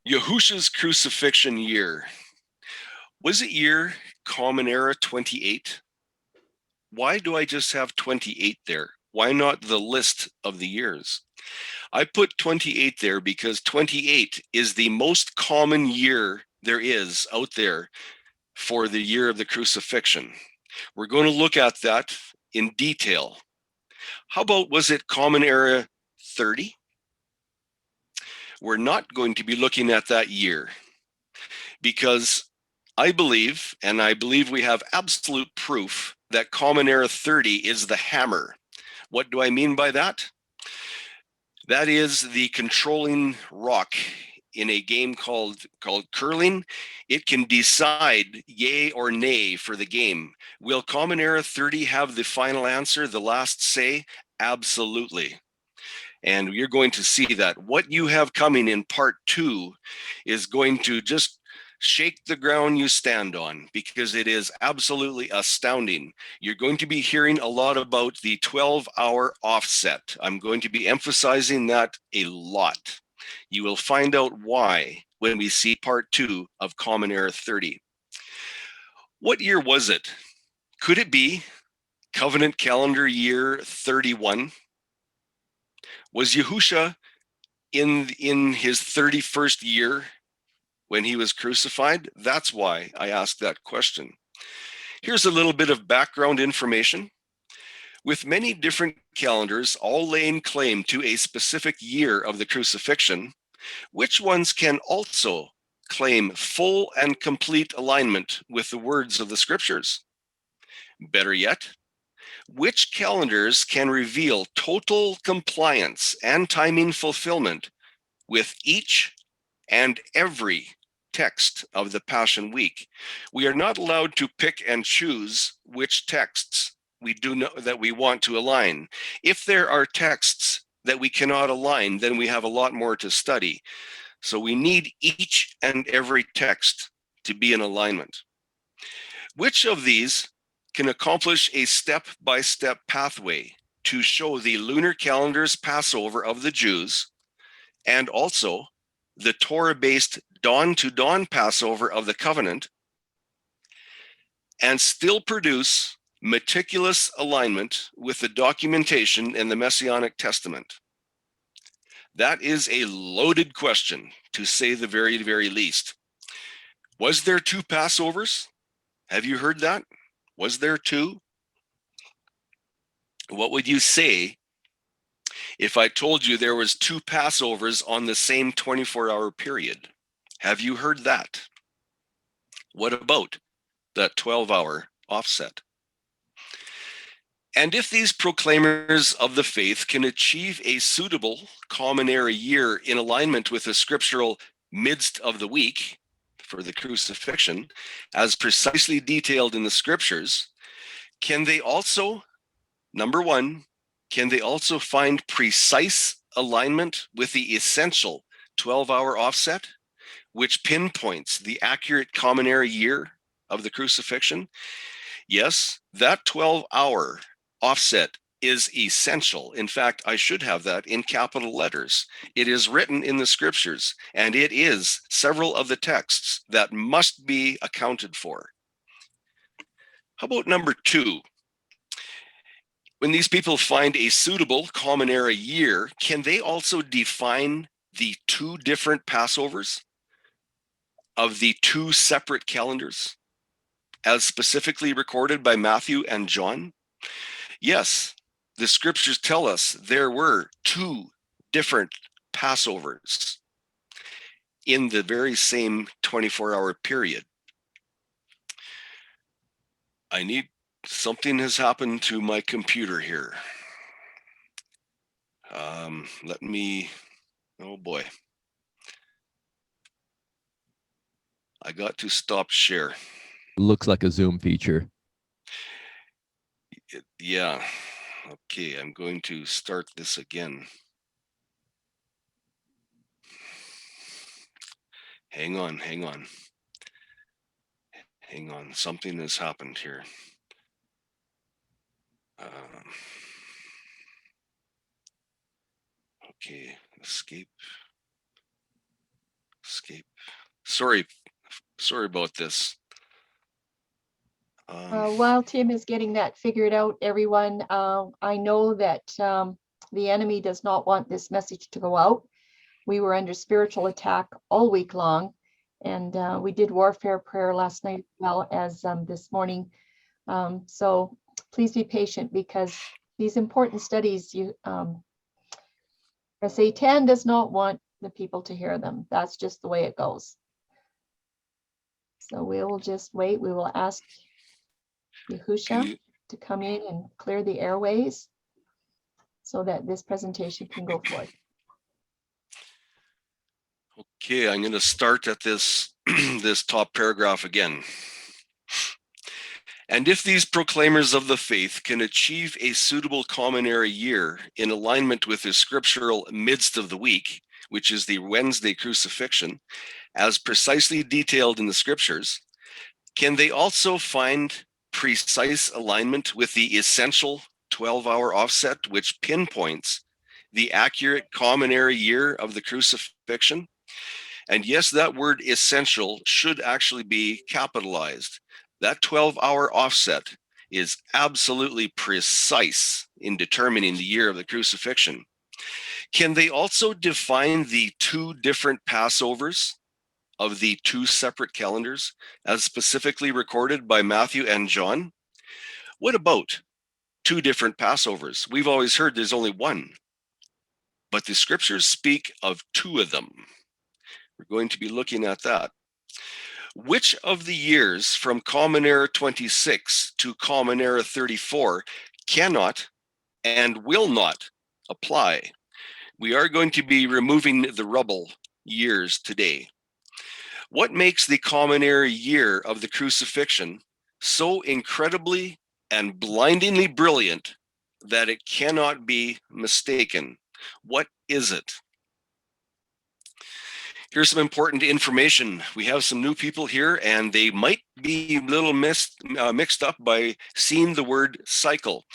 Yahusha's crucifixion year. Was it year Common Era 28? Why do I just have 28 there? Why not the list of the years? I put 28 there because 28 is the most common year there is out there for the year of the crucifixion. We're going to look at that in detail. How about, was it Common Era 30? We're not going to be looking at that year because I believe, and I believe we have absolute proof, that Common Era 30 is the hammer. What do I mean by that? That is the controlling rock in a game called curling. It can decide yay or nay for the game. Will Common Era 30 have the final answer, the last say? Absolutely. And you're going to see that. What you have coming in part 2 is going to just shake the ground you stand on, because it is absolutely astounding. You're going to be hearing a lot about the 12-hour offset. I'm going to be emphasizing that a lot. You will find out why when we see part 2 of Common Era 30. What year was it? Could it be Covenant Calendar Year 31? Was Yahusha in his 31st year when he was crucified? That's why I asked that question. Here's a little bit of background information. With many different calendars all laying claim to a specific year of the crucifixion, which ones can also claim full and complete alignment with the words of the scriptures? Better yet, which calendars can reveal total compliance and timing fulfillment with each and every text of the Passion Week? We are not allowed to pick and choose which texts we do know that we want to align. If there are texts that we cannot align, then we have a lot more to study. So we need each and every text to be in alignment. Which of these can accomplish a step-by-step pathway to show the lunar calendar's Passover of the Jews, and also the Torah-based Dawn to Dawn Passover of the covenant, and still produce meticulous alignment with the documentation in the Messianic Testament? That is a loaded question, to say the very, very least. Was there 2 Passovers? Have you heard that? Was there 2? What would you say if I told you there was 2 Passovers on the same 24-hour period? Have you heard that? What about that 12-hour offset? And if these proclaimers of the faith can achieve a suitable common era year in alignment with the scriptural midst of the week for the crucifixion, as precisely detailed in the scriptures, can they also, number one, can they also find precise alignment with the essential 12-hour offset, which pinpoints the accurate common era year of the crucifixion? Yes, that 12-hour offset is essential. In fact, I should have that in capital letters. It is written in the scriptures, and it is several of the texts that must be accounted for. How about number 2? When these people find a suitable common era year, can they also define the 2 different Passovers of the 2 separate calendars, as specifically recorded by Matthew and John? Yes, the scriptures tell us there were 2 different Passovers in the very same 24-hour period. Something has happened to my computer here. Oh boy. I got to stop share. Looks like a Zoom feature. Yeah. Okay, I'm going to start this again. Hang on. Something has happened here. Okay, escape. Escape. Sorry about this. While Tim is getting that figured out, everyone, I know that the enemy does not want this message to go out. We were under spiritual attack all week long, and we did warfare prayer last night as well as this morning. So please be patient, because these important studies, Satan does not want the people to hear them. That's just the way it goes. So we will just wait. We will ask Yahusha to come in and clear the airways so that this presentation can go forth. Okay, I'm going to start at this this top paragraph again. And if these proclaimers of the faith can achieve a suitable common era year in alignment with the scriptural midst of the week, which is the Wednesday crucifixion, as precisely detailed in the scriptures, can they also find precise alignment with the essential 12-hour offset, which pinpoints the accurate common era year of the crucifixion? And yes, that word essential should actually be capitalized. That 12-hour offset is absolutely precise in determining the year of the crucifixion. Can they also define the two different Passovers of the two separate calendars as specifically recorded by Matthew and John? What about two different Passovers? We've always heard there's only one, but the scriptures speak of two of them. We're going to be looking at that. Which of the years from Common Era 26 to Common Era 34 cannot and will not apply? We are going to be removing the rubble years today. What makes the Common Era year of the crucifixion so incredibly and blindingly brilliant that it cannot be mistaken? What is it? Here's some important information. We have some new people here, and they might be a little mixed up by seeing the word cycle.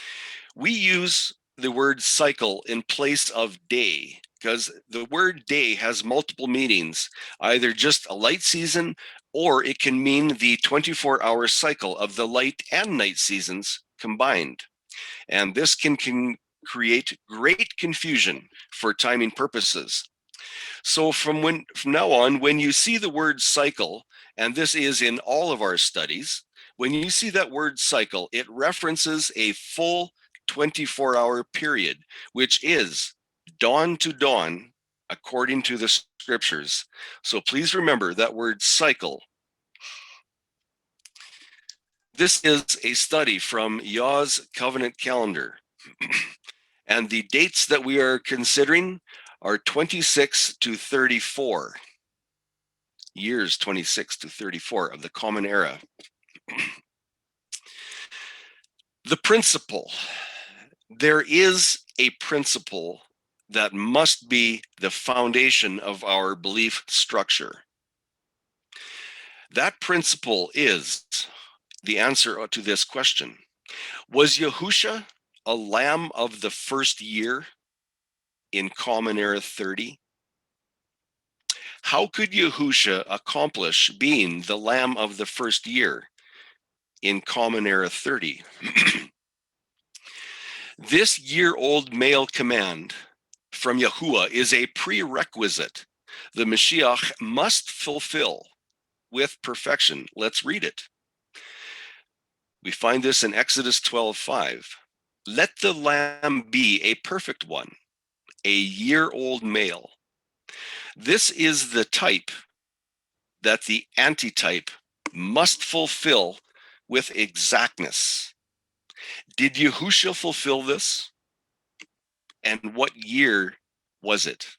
We use the word cycle in place of day because the word day has multiple meanings, either just a light season, or it can mean the 24-hour cycle of the light and night seasons combined. And this can create great confusion for timing purposes. So from now on, when you see the word cycle, and this is in all of our studies, when you see that word cycle, it references a full 24-hour period, which is dawn to dawn, according to the scriptures. So please remember that word cycle. This is a study from Yah's covenant calendar. And the dates that we are considering are 26 to 34. Years 26 to 34 of the Common Era. The principle. There is a principle that must be the foundation of our belief structure. That principle is the answer to this question. Was Yahusha a lamb of the first year in Common Era 30? How could Yahusha accomplish being the lamb of the first year in Common Era 30? This year-old male command from Yahuwah is a prerequisite the Mashiach must fulfill with perfection. Let's read it. We find this in Exodus 12:5. Let the lamb be a perfect one, a year-old male. This is the type that the antitype must fulfill with exactness. Did Yahusha fulfill this? And what year was it?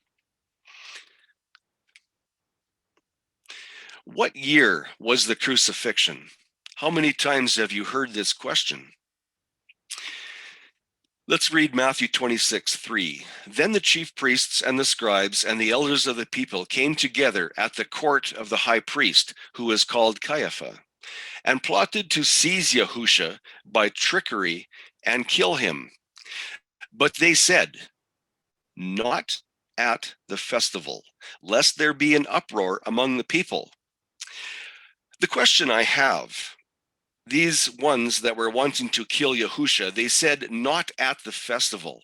What year was the crucifixion? How many times have you heard this question? Let's read Matthew 26:3. Then the chief priests and the scribes and the elders of the people came together at the court of the high priest, who was called Caiaphas, and plotted to seize Yahusha by trickery and kill him. But they said, not at the festival, lest there be an uproar among the people. The question I have, these ones that were wanting to kill Yahusha, they said not at the festival.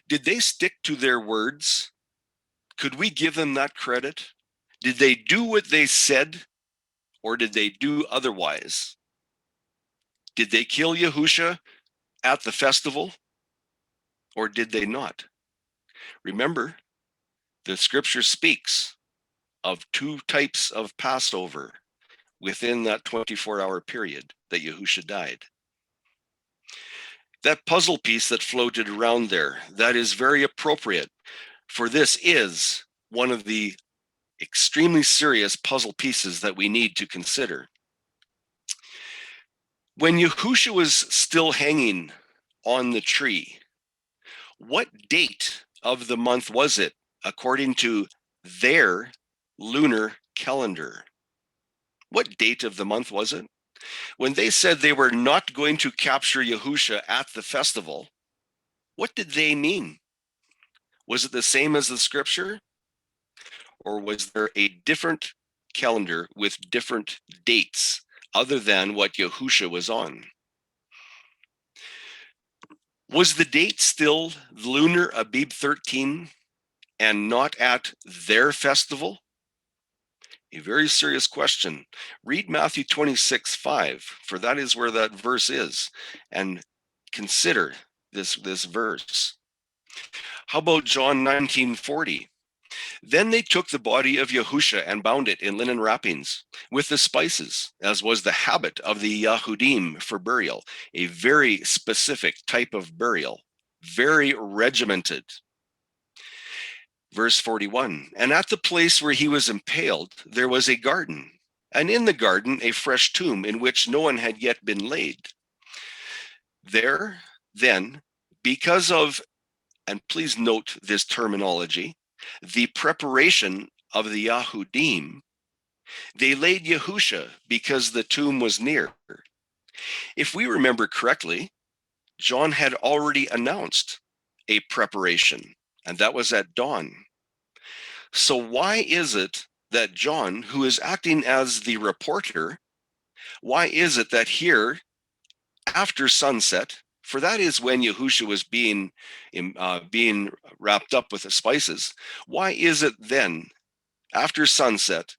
Did they stick to their words? Could we give them that credit? Did they do what they said, or did they do otherwise? Did they kill Yahusha at the festival, or did they not? Remember, the scripture speaks of two types of Passover within that 24-hour period that Yahusha died. That puzzle piece that floated around there, that is very appropriate, for this is one of the extremely serious puzzle pieces that we need to consider. When Yahusha was still hanging on the tree, what date of the month was it according to their lunar calendar? What date of the month was it? When they said they were not going to capture Yahusha at the festival, what did they mean? Was it the same as the scripture? Or was there a different calendar with different dates other than what Yahusha was on? Was the date still lunar Abib 13 and not at their festival? A very serious question. Read Matthew 26:5, for that is where that verse is, and consider this verse. How about John 19:40? Then they took the body of Yahusha and bound it in linen wrappings with the spices, as was the habit of the Yahudim for burial, a very specific type of burial, very regimented. Verse 41, and at the place where he was impaled, there was a garden, and in the garden a fresh tomb in which no one had yet been laid. There, then, because of, and please note this terminology, the preparation of the Yahudim, they laid Yahusha because the tomb was near. If we remember correctly, John had already announced a preparation, and that was at dawn. So why is it that John, who is acting as the reporter, why is it that here, after sunset, for that is when Yahusha was being wrapped up with the spices, why is it then, after sunset,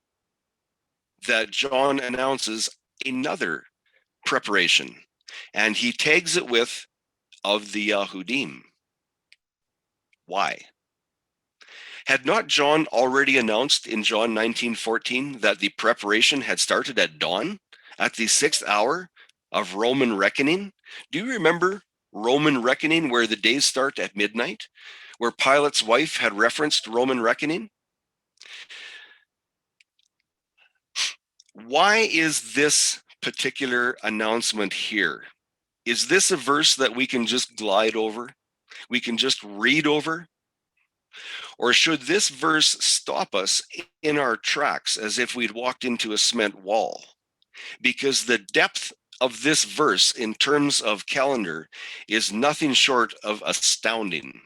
that John announces another preparation, and he tags it with of the Yahudim? Why? Had not John already announced in John 19:14 that the preparation had started at dawn, at the 6th hour of Roman reckoning? Do you remember Roman reckoning, where the days start at midnight, where Pilate's wife had referenced Roman reckoning? Why is this particular announcement here? Is this a verse that we can just glide over? We can just read over? Or should this verse stop us in our tracks as if we'd walked into a cement wall? Because the depth of this verse in terms of calendar is nothing short of astounding.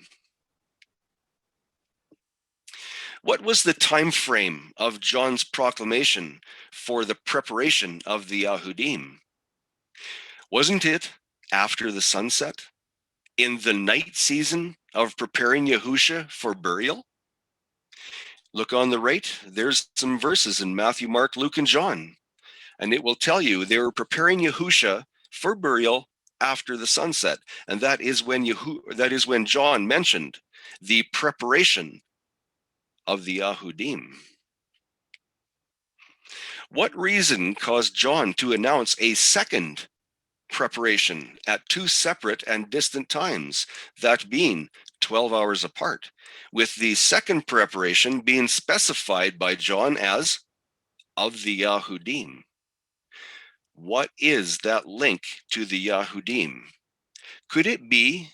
What was the time frame of John's proclamation for the preparation of the Yahudim? Wasn't it after the sunset, in the night season of preparing Yahusha for burial? Look on the right, there's some verses in Matthew, Mark, Luke, and John, and it will tell you they were preparing Yahusha for burial after the sunset, and that is when John mentioned the preparation of the Yahudim. What reason caused John to announce a second preparation at two separate and distant times, that being 12 hours apart, with the second preparation being specified by John as of the Yahudim? What is that link to the Yahudim? Could it be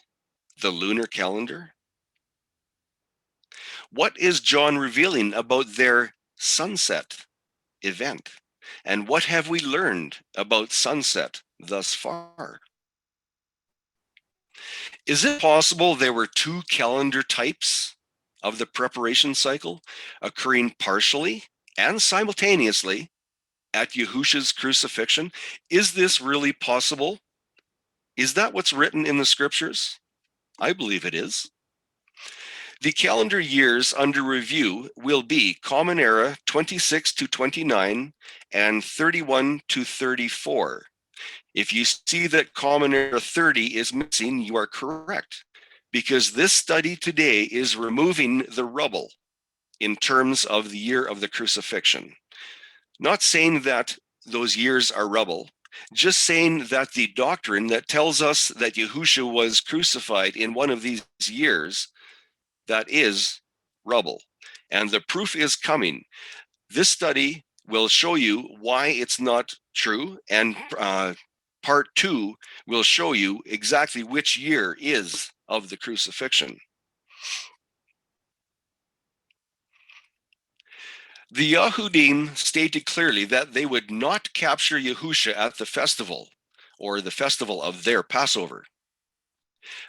the lunar calendar? What is John revealing about their sunset event? And what have we learned about sunset thus far? Is it possible there were two calendar types of the preparation cycle occurring partially and simultaneously at Yahusha's crucifixion? Is this really possible? Is that what's written in the scriptures? I believe it is. The calendar years under review will be Common Era 26 to 29 and 31 to 34. If you see that Common Era 30 is missing, you are correct, because this study today is removing the rubble in terms of the year of the crucifixion. Not saying that those years are rubble, just saying that the doctrine that tells us that Yahusha was crucified in one of these years, that is rubble. And the proof is coming. This study will show you why it's not true, and part 2 will show you exactly which year is of the crucifixion. The Yahudim stated clearly that they would not capture Yahusha at the festival, or the festival of their Passover.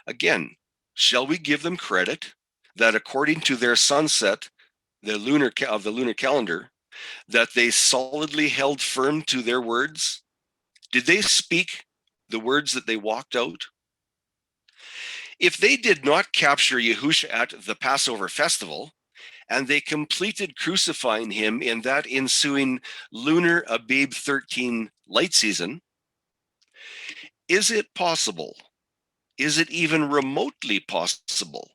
Again, shall we give them credit that according to their sunset, the lunar calendar, that they solidly held firm to their words? Did they speak the words that they walked out? If they did not capture Yahusha at the Passover festival, and they completed crucifying him in that ensuing lunar Abib 13 light season, is it possible, is it even remotely possible,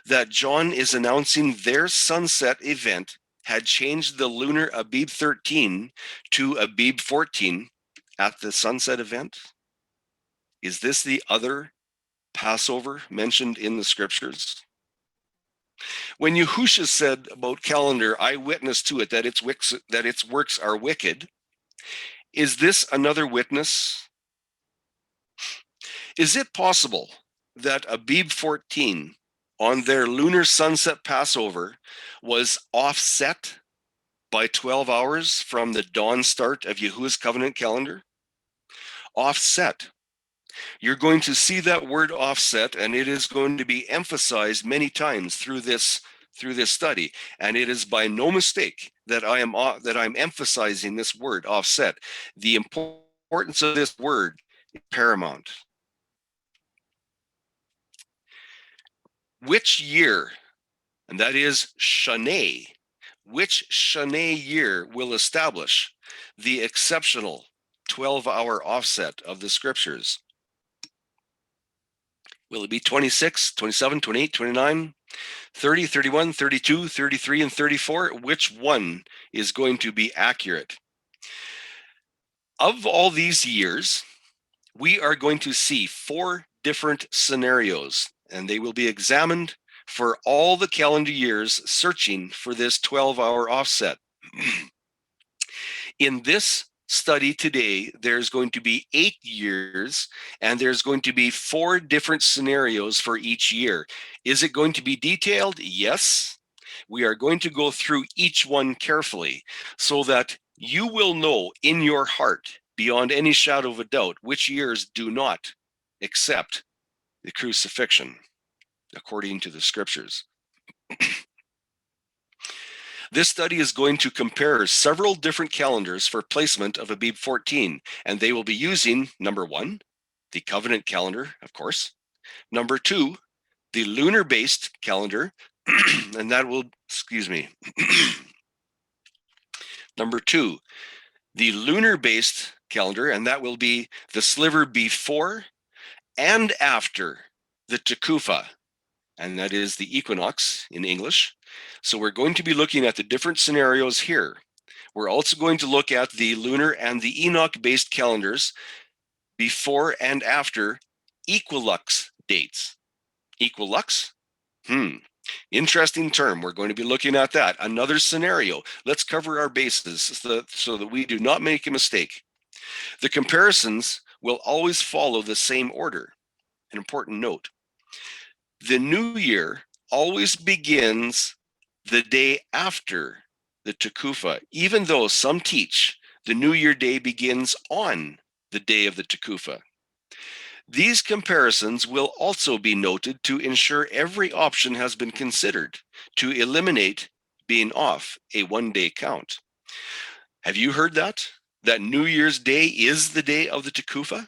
that John is announcing their sunset event had changed the lunar Abib 13 to Abib 14 at the sunset event? Is this the other Passover mentioned in the scriptures? When Yahusha said about calendar, I witness to it that its works are wicked, is this another witness? Is it possible that Abib 14 on their lunar sunset Passover was offset by 12 hours from the dawn start of Yahuwah's covenant calendar? Offset. You're going to see that word offset, and it is going to be emphasized many times through this study. And it is by no mistake that I'm emphasizing this word offset. The importance of this word is paramount. Which year, and that is Shanei, which Shanei year will establish the exceptional 12-hour offset of the scriptures? Will it be 26, 27, 28, 29, 30, 31, 32, 33, and 34? Which one is going to be accurate? Of all these years, we are going to see 4 different scenarios, and they will be examined for all the calendar years, searching for this 12-hour offset. In this study today, there's going to be 8 years, and there's going to be 4 different scenarios for each year. Is it going to be detailed? Yes. We are going to go through each one carefully so that you will know in your heart, beyond any shadow of a doubt, which years do not accept the crucifixion according to the scriptures. This study is going to compare several different calendars for placement of Abib 14, and they will be using, number 1, the covenant calendar, of course. Number 2, the lunar-based calendar, and that will, Number 2, the lunar-based calendar, and that will be the sliver before and after the Tekufa, and that is the equinox in English. So we're going to be looking at the different scenarios here. We're also going to look at the lunar and the Enoch-based calendars before and after equilux dates. Equilux? Interesting term. We're going to be looking at that. Another scenario. Let's cover our bases so that we do not make a mistake. The comparisons will always follow the same order. An important note. The new year always begins the day after the Tekufa, even though some teach the New Year day begins on the day of the Tekufa. These comparisons will also be noted to ensure every option has been considered to eliminate being off a one-day count. Have you heard that? That New Year's Day is the day of the Tekufa?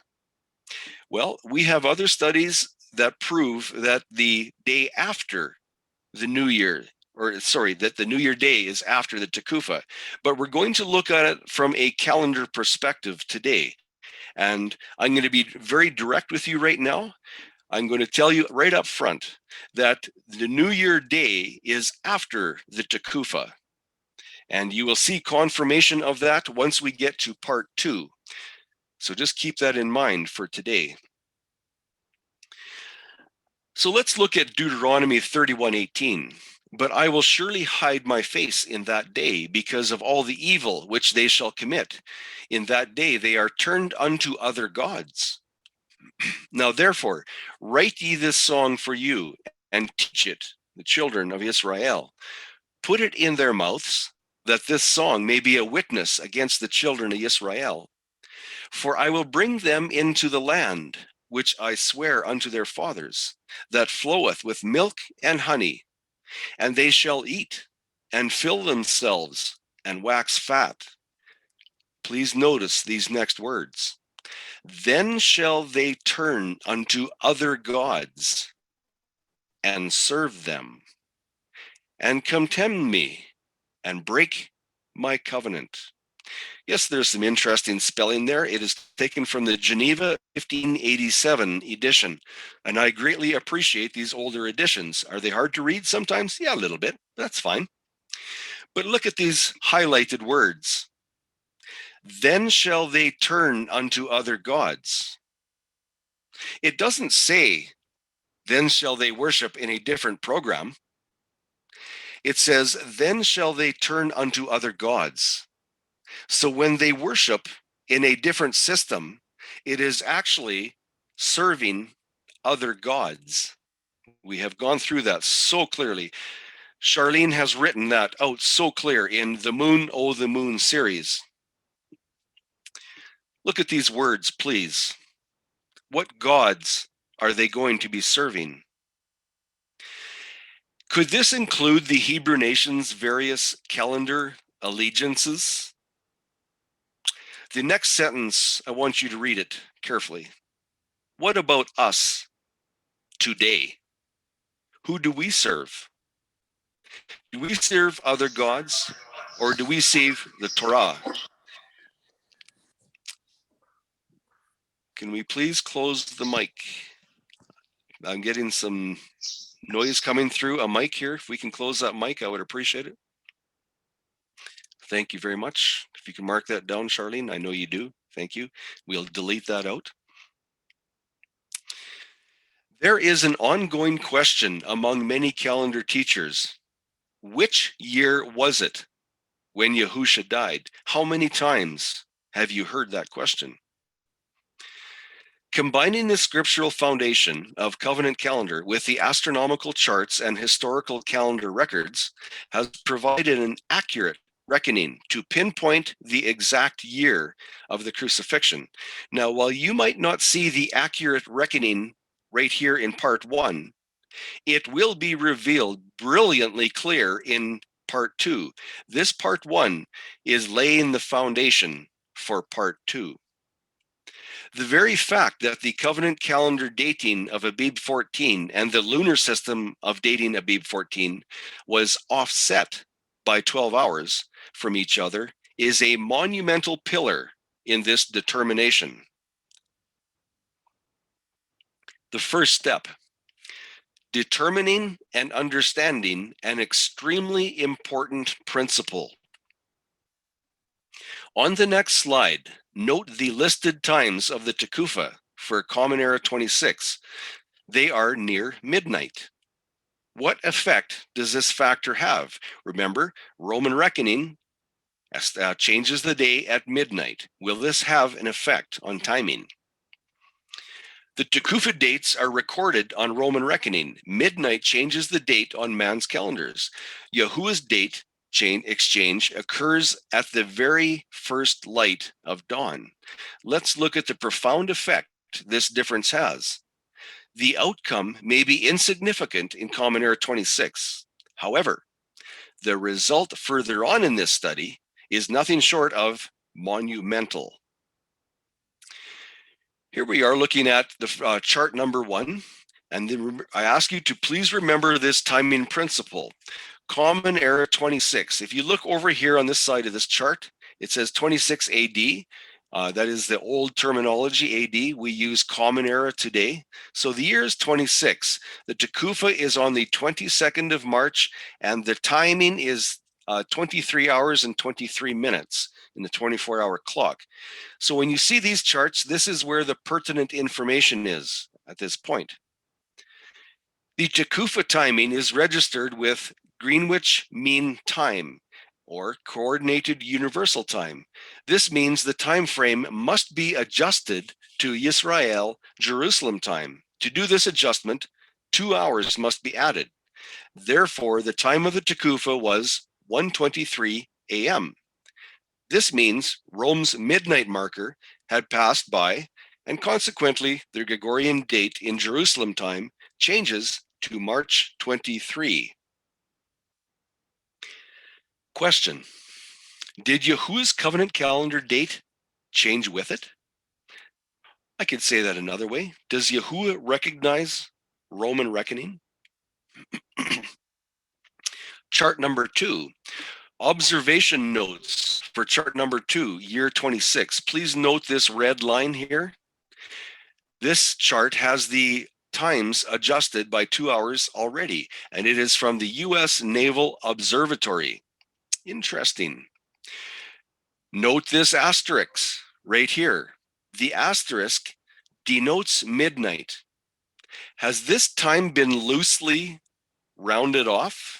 Well, we have other studies that prove that the day after the New Year, that the New Year Day is after the Tekufa. But we're going to look at it from a calendar perspective today. And I'm going to be very direct with you right now. I'm going to tell you right up front that the New Year Day is after the Tekufa. And you will see confirmation of that once we get to part 2. So just keep that in mind for today. So let's look at Deuteronomy 31:18. But I will surely hide my face in that day because of all the evil which they shall commit. In that day they are turned unto other gods. Now therefore, write ye this song for you and teach it, the children of Israel. Put it in their mouths, that this song may be a witness against the children of Israel. For I will bring them into the land which I swear unto their fathers, that floweth with milk and honey, and they shall eat and fill themselves and wax fat. Please notice these next words. Then shall they turn unto other gods and serve them, and contemn me and break my covenant. Yes, there's some interesting spelling there. It is taken from the Geneva 1587 edition, and I greatly appreciate these older editions. Are they hard to read sometimes? Yeah, a little bit. That's fine. But look at these highlighted words. Then shall they turn unto other gods. It doesn't say, then shall they worship in a different program. It says, then shall they turn unto other gods. So when they worship in a different system, it is actually serving other gods. We have gone through that so clearly. Charlene has written that out so clear in the Moon, Oh the Moon series. Look at these words, please. What gods are they going to be serving? Could this include the Hebrew nation's various calendar allegiances? The next sentence, I want you to read it carefully. What about us today? Who do we serve? Do we serve other gods, or do we save the Torah? Can we please close the mic? I'm getting some noise coming through a mic here. If we can close that mic, I would appreciate it. Thank you very much. If you can mark that down, Charlene, I know you do. Thank you. We'll delete that out. There is an ongoing question among many calendar teachers. Which year was it when Yahusha died? How many times have you heard that question? Combining the scriptural foundation of covenant calendar with the astronomical charts and historical calendar records has provided an accurate reckoning to pinpoint the exact year of the crucifixion. Now, while you might not see the accurate reckoning right here in part 1, it will be revealed brilliantly clear in part 2. This part 1 is laying the foundation for part 2. The very fact that the covenant calendar dating of Abib 14 and the lunar system of dating Abib 14 was offset by 12 hours from each other is a monumental pillar in this determination. The first step, determining and understanding an extremely important principle. On the next slide, note the listed times of the Tekufa for Common Era 26. They are near midnight. What effect does this factor have? Remember, Roman reckoning changes the day at midnight. Will this have an effect on timing? The Tekufa dates are recorded on Roman reckoning. Midnight changes the date on man's calendars. Yahuwah's date exchange occurs at the very first light of dawn. Let's look at the profound effect impact this difference has. The outcome may be insignificant in Common Era 26. However, the result further on in this study is nothing short of monumental. Here we are looking at the chart number 1, and I ask you to please remember this timing principle. Common Era 26. If you look over here on this side of this chart, it says 26 AD. That is the old terminology, AD. We use Common Era today. So the year is 26. The Tekufa is on the 22nd of March, and the timing is 23 hours and 23 minutes in the 24-hour clock. So when you see these charts, this is where the pertinent information is at this point. The Tekufa timing is registered with Greenwich Mean Time, or Coordinated Universal Time. This means the time frame must be adjusted to Yisrael Jerusalem time. To do this adjustment, 2 hours must be added. Therefore, the time of the Tekufa was 1:23 a.m. This means Rome's midnight marker had passed by, and consequently, the Gregorian date in Jerusalem time changes to March 23. Question: did Yahuwah's covenant calendar date change with it? I could say that another way. Does Yahuwah recognize Roman reckoning? Chart number 2. Observation notes for chart number 2, year 26. Please note this red line here. This chart has the times adjusted by 2 hours already, and it is from the U.S. Naval Observatory. Interesting. Note this asterisk right here. The asterisk denotes midnight. Has this time been loosely rounded off?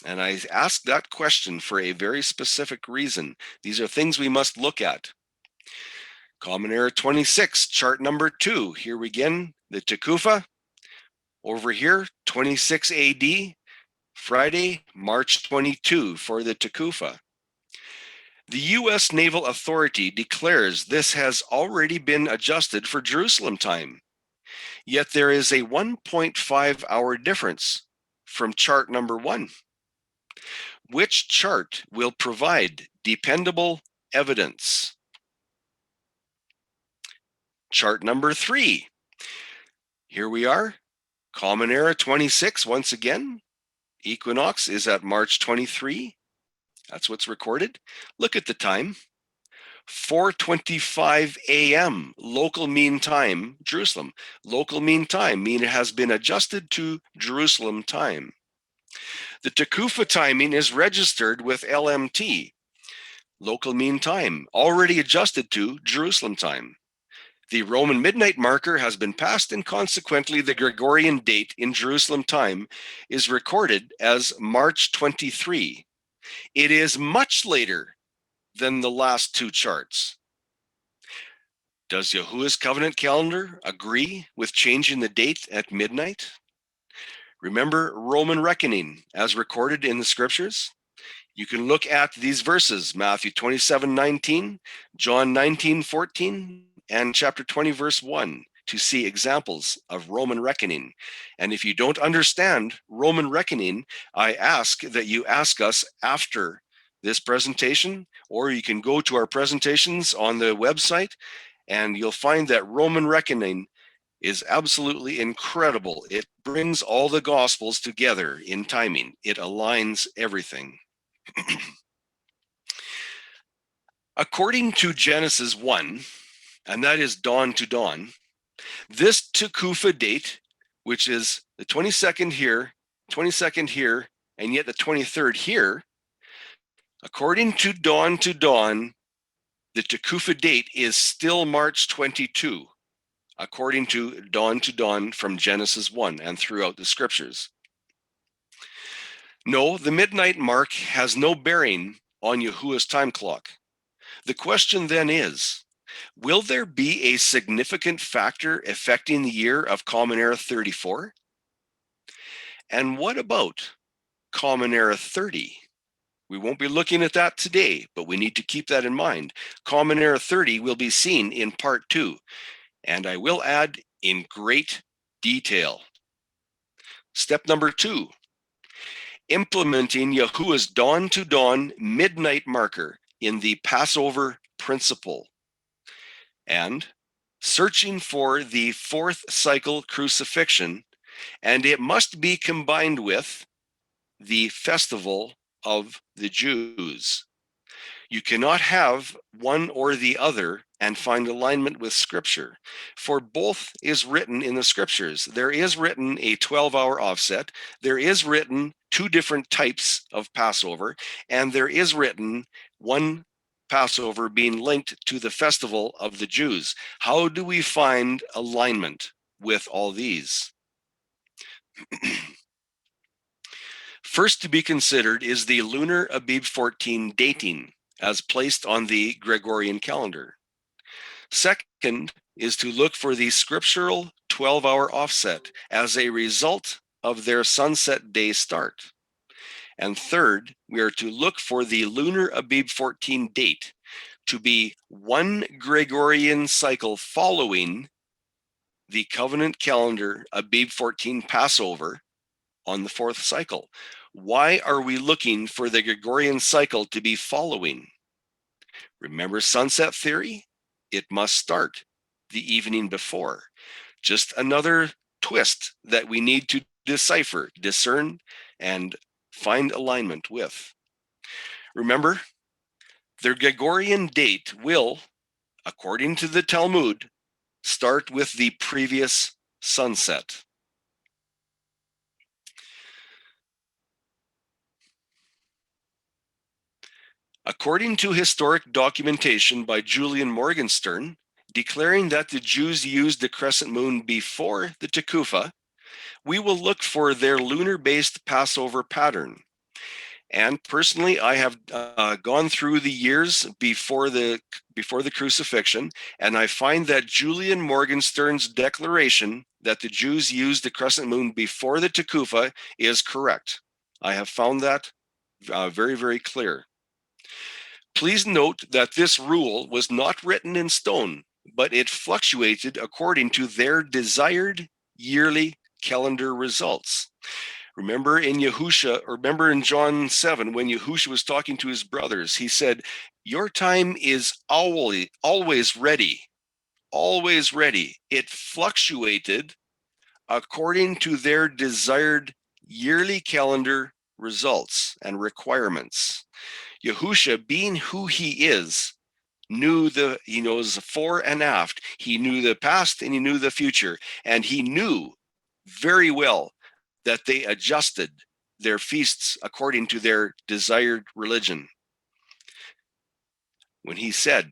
And I ask that question for a very specific reason. These are things we must look at. Common Era 26, chart number 2. Here we begin, the Tekufa. Over here, 26 AD, Friday, March 22 for the Tekufa. The U.S. Naval Authority declares this has already been adjusted for Jerusalem time. Yet there is a 1.5 hour difference from chart number 1. Which chart will provide dependable evidence? Chart number 3. Here we are, Common Era 26 once again. Equinox is at March 23. That's what's recorded. Look at the time. 4:25 a.m. local mean time, Jerusalem. Local mean time, mean it has been adjusted to Jerusalem time. The Tekufa timing is registered with LMT, local mean time, already adjusted to Jerusalem time. The Roman midnight marker has been passed, and consequently the Gregorian date in Jerusalem time is recorded as March 23. It is much later than the last 2 charts. Does Yahuwah's covenant calendar agree with changing the date at midnight? Remember Roman reckoning as recorded in the scriptures? You can look at these verses, Matthew 27:19, John 19:14, and chapter 20, verse 1, to see examples of Roman reckoning. And if you don't understand Roman reckoning, I ask that you ask us after this presentation, or you can go to our presentations on the website, and you'll find that Roman reckoning is absolutely incredible. It brings all the gospels together in timing. It aligns everything. According to Genesis 1, and that is dawn to dawn, this Tekufa date, which is the 22nd here, and yet the 23rd here, according to dawn, the Tekufa date is still March 22, according to dawn from Genesis 1 and throughout the scriptures. No, the midnight mark has no bearing on Yahuwah's time clock. The question then is, will there be a significant factor affecting the year of Common Era 34? And what about Common Era 30? We won't be looking at that today, but we need to keep that in mind. Common Era 30 will be seen in part 2. and I will add in great detail. Step number 2, implementing Yahuwah's dawn to dawn midnight marker in the Passover principle, and searching for the 4th cycle crucifixion, and it must be combined with the festival of the Jews. You cannot have one or the other and find alignment with Scripture, for both is written in the Scriptures. There is written a 12-hour offset, there is written 2 different types of Passover, and there is written one Passover being linked to the festival of the Jews. How do we find alignment with all these? First to be considered is the Lunar Abib 14 dating, as placed on the Gregorian calendar. Second is to look for the scriptural 12-hour offset as a result of their sunset day start. And third, we are to look for the Lunar Abib 14 date to be one Gregorian cycle following the covenant calendar Abib 14 Passover on the 4th cycle. Why are we looking for the Gregorian cycle to be following? Remember sunset theory? It must start the evening before. Just another twist that we need to decipher, discern, and find alignment with. Remember, the Gregorian date will, according to the Talmud, start with the previous sunset. According to historic documentation by Julian Morgenstern, declaring that the Jews used the crescent moon before the Tekufa, we will look for their lunar-based Passover pattern. And personally, I have gone through the years before the crucifixion, and I find that Julian Morgenstern's declaration that the Jews used the crescent moon before the Tekufa is correct. I have found that very, very clear. Please note that this rule was not written in stone, but it fluctuated according to their desired yearly calendar results. Remember in Yahusha, or remember in John 7, when Yahusha was talking to his brothers, he said, your time is always ready, always ready. It fluctuated according to their desired yearly calendar results and requirements. Yahusha, being who he is, he knows fore and aft. He knew the past and he knew the future. And he knew very well that they adjusted their feasts according to their desired religion. When he said,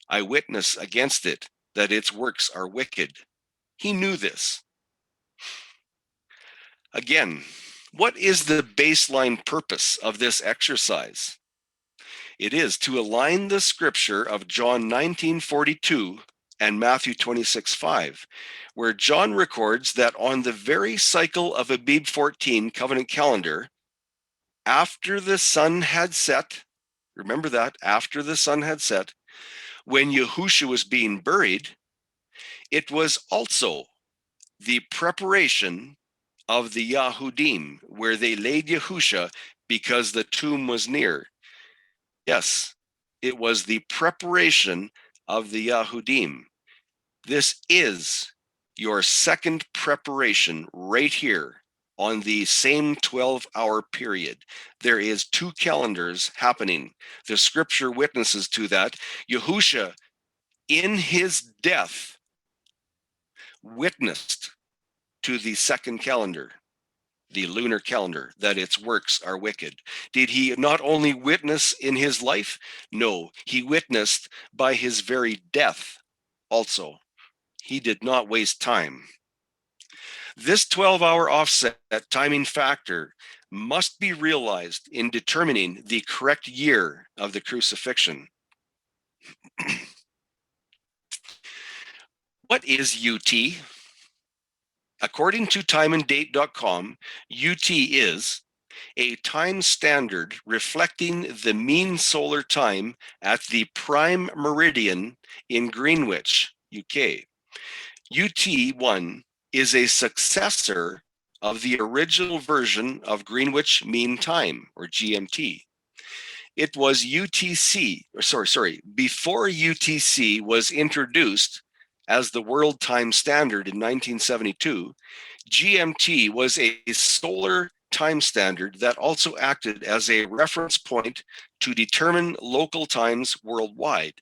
I witness against it that its works are wicked, he knew this. Again, what is the baseline purpose of this exercise? It is to align the scripture of John 19:42 and Matthew 26:5, where John records that on the very cycle of Abib 14 covenant calendar, after the sun had set, remember that, after the sun had set, when Yahusha was being buried, it was also the preparation of the Yahudim, where they laid Yahusha because the tomb was near. Yes, it was the preparation of the Yahudim. This is your second preparation right here on the same 12-hour period. There is 2 calendars happening. The scripture witnesses to that. Yahusha, in his death, witnessed to the second calendar, the lunar calendar, that its works are wicked. Did he not only witness in his life? No, he witnessed by his very death also. He did not waste time. This 12-hour offset timing factor must be realized in determining the correct year of the crucifixion. What is UT? According to timeanddate.com, UT is a time standard reflecting the mean solar time at the prime meridian in Greenwich, UK. UT1 is a successor of the original version of Greenwich Mean Time, or GMT. It was before UTC was introduced as the world time standard in 1972, GMT was a solar time standard that also acted as a reference point to determine local times worldwide.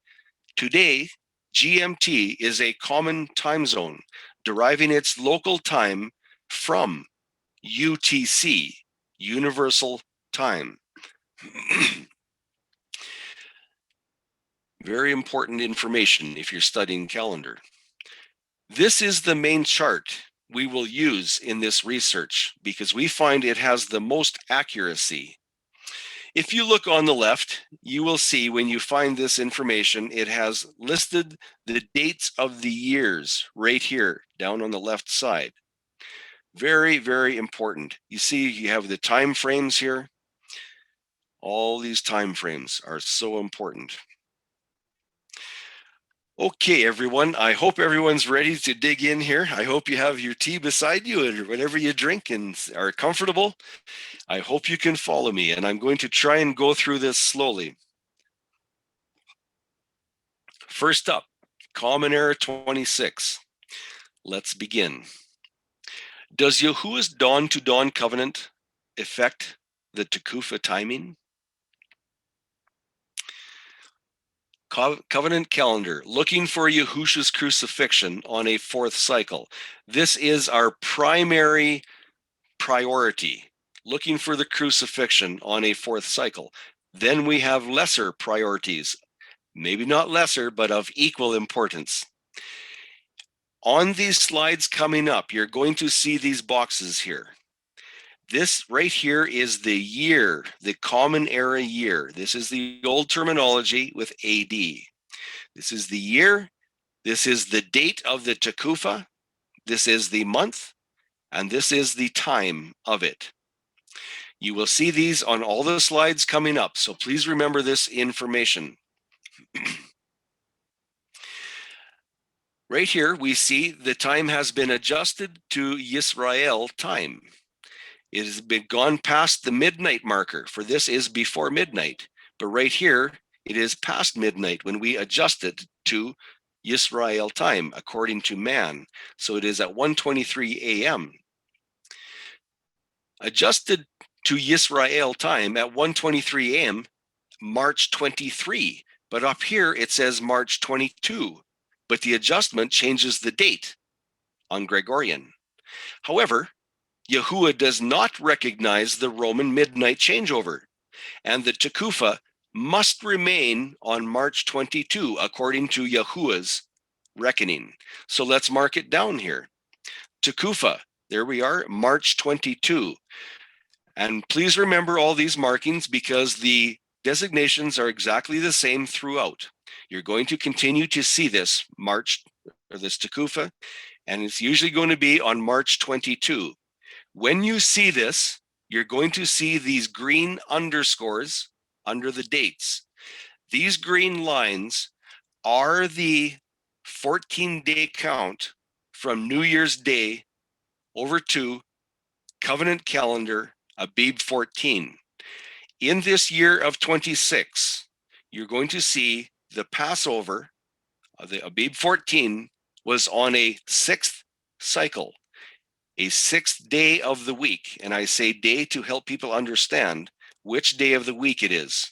Today, GMT is a common time zone, deriving its local time from UTC, Universal Time. Very important information if you're studying calendar. This is the main chart we will use in this research because we find it has the most accuracy. If you look on the left, you will see when you find this information, it has listed the dates of the years right here, down on the left side. Very, very important. You see, you have the time frames here. All these time frames are so important. Okay, everyone, I hope everyone's ready to dig in here. I hope you have your tea beside you or whatever you drink and are comfortable. I hope you can follow me, and I'm going to try and go through this slowly. First up, Common Era 26. Let's begin. Does Yahuwah's dawn to dawn covenant affect the Tekufa timing? Covenant calendar, looking for Yahusha's crucifixion on a fourth cycle. This is our primary priority, looking for the crucifixion on a fourth cycle. Then we have lesser priorities, maybe not lesser, but of equal importance. On these slides coming up, you're going to see these boxes here. This right here is the year, the Common Era year. This is the old terminology with AD. This is the year. This is the date of the Tekufa. This is the month. And this is the time of it. You will see these on all the slides coming up. So please remember this information. Right here, we see the time has been adjusted to Yisrael time. It has been gone past the midnight marker, for this is before midnight. But right here, it is past midnight when we adjust it to Yisrael time, according to man. So it is at 1:23 a.m. Adjusted to Yisrael time at 1:23 a.m., March 23. But up here, it says March 22. But the adjustment changes the date on Gregorian. However, Yahuwah does not recognize the Roman midnight changeover, and the Tekufa must remain on March 22, according to Yahuwah's reckoning. So let's mark it down here. Tekufa, there we are, March 22. And please remember all these markings because the designations are exactly the same throughout. You're going to continue to see this March, or this Tekufa, and it's usually going to be on March 22. When you see this, you're going to see these green underscores under the dates. These green lines are the 14-day count from New Year's Day over to Covenant Calendar Abib 14. In this year of 26, you're going to see the Passover, the Abib 14, was on a sixth cycle. A sixth day of the week. And I say day to help people understand which day of the week it is.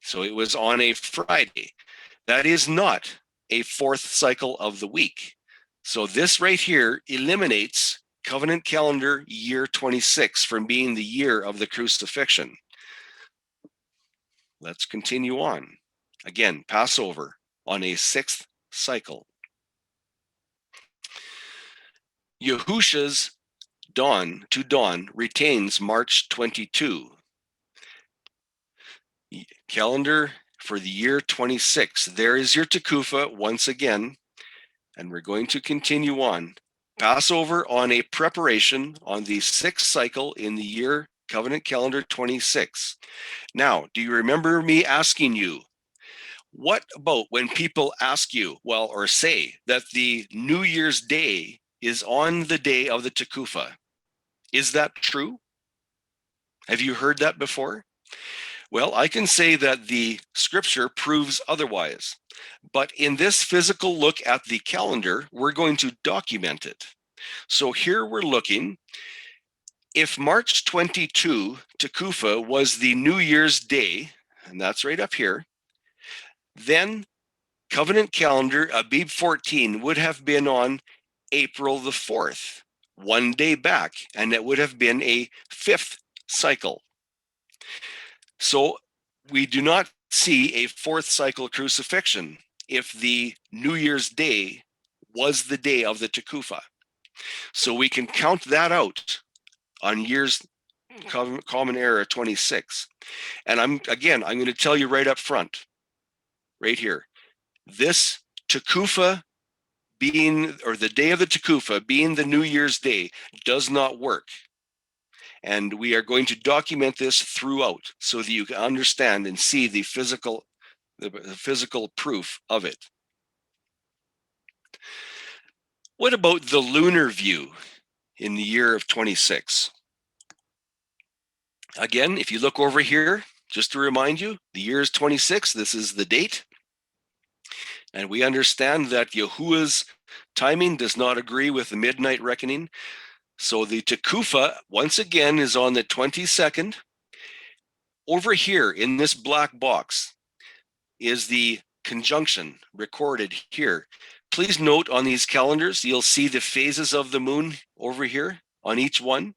So it was on a Friday. That is not a fourth cycle of the week. So this right here eliminates covenant calendar year 26 from being the year of the crucifixion. Let's continue on. Again, Passover on a sixth cycle. Yahusha's dawn to dawn retains March 22. Calendar for the year 26. There is your Tekufa once again, and we're going to continue on. Passover on a preparation on the sixth cycle in the year Covenant Calendar 26. Now, do you remember me asking you, What about when people ask you, well, or say that the New Year's Day is on the day of the Tekufa? Is that true? Have you heard that before? Well, I can say that the scripture proves otherwise. But in this physical look at the calendar, we're going to document it. So here we're looking. If March 22, Tekufa, was the New Year's Day, and that's right up here, then covenant calendar Abib 14 would have been on April the 4th, one day back, and it would have been a 5th cycle. So we do not see a 4th cycle crucifixion if the New Year's Day was the day of the Tekufa. So we can count that out on years Common Era 26. And I'm going to tell you right up front, right here, this Tekufa being, or the day of the Tekufa being the New Year's Day, does not work. And we are going to document this throughout so that you can understand and see the physical proof of it. What about the lunar view in the year of 26? Again, if you look over here, just to remind you, the year is 26. This is the date. And we understand that Yahuwah's timing does not agree with the midnight reckoning. So the Tekufa, once again, is on the 22nd. Over here in this black box is the conjunction recorded here. Please note on these calendars, you'll see the phases of the moon over here on each one.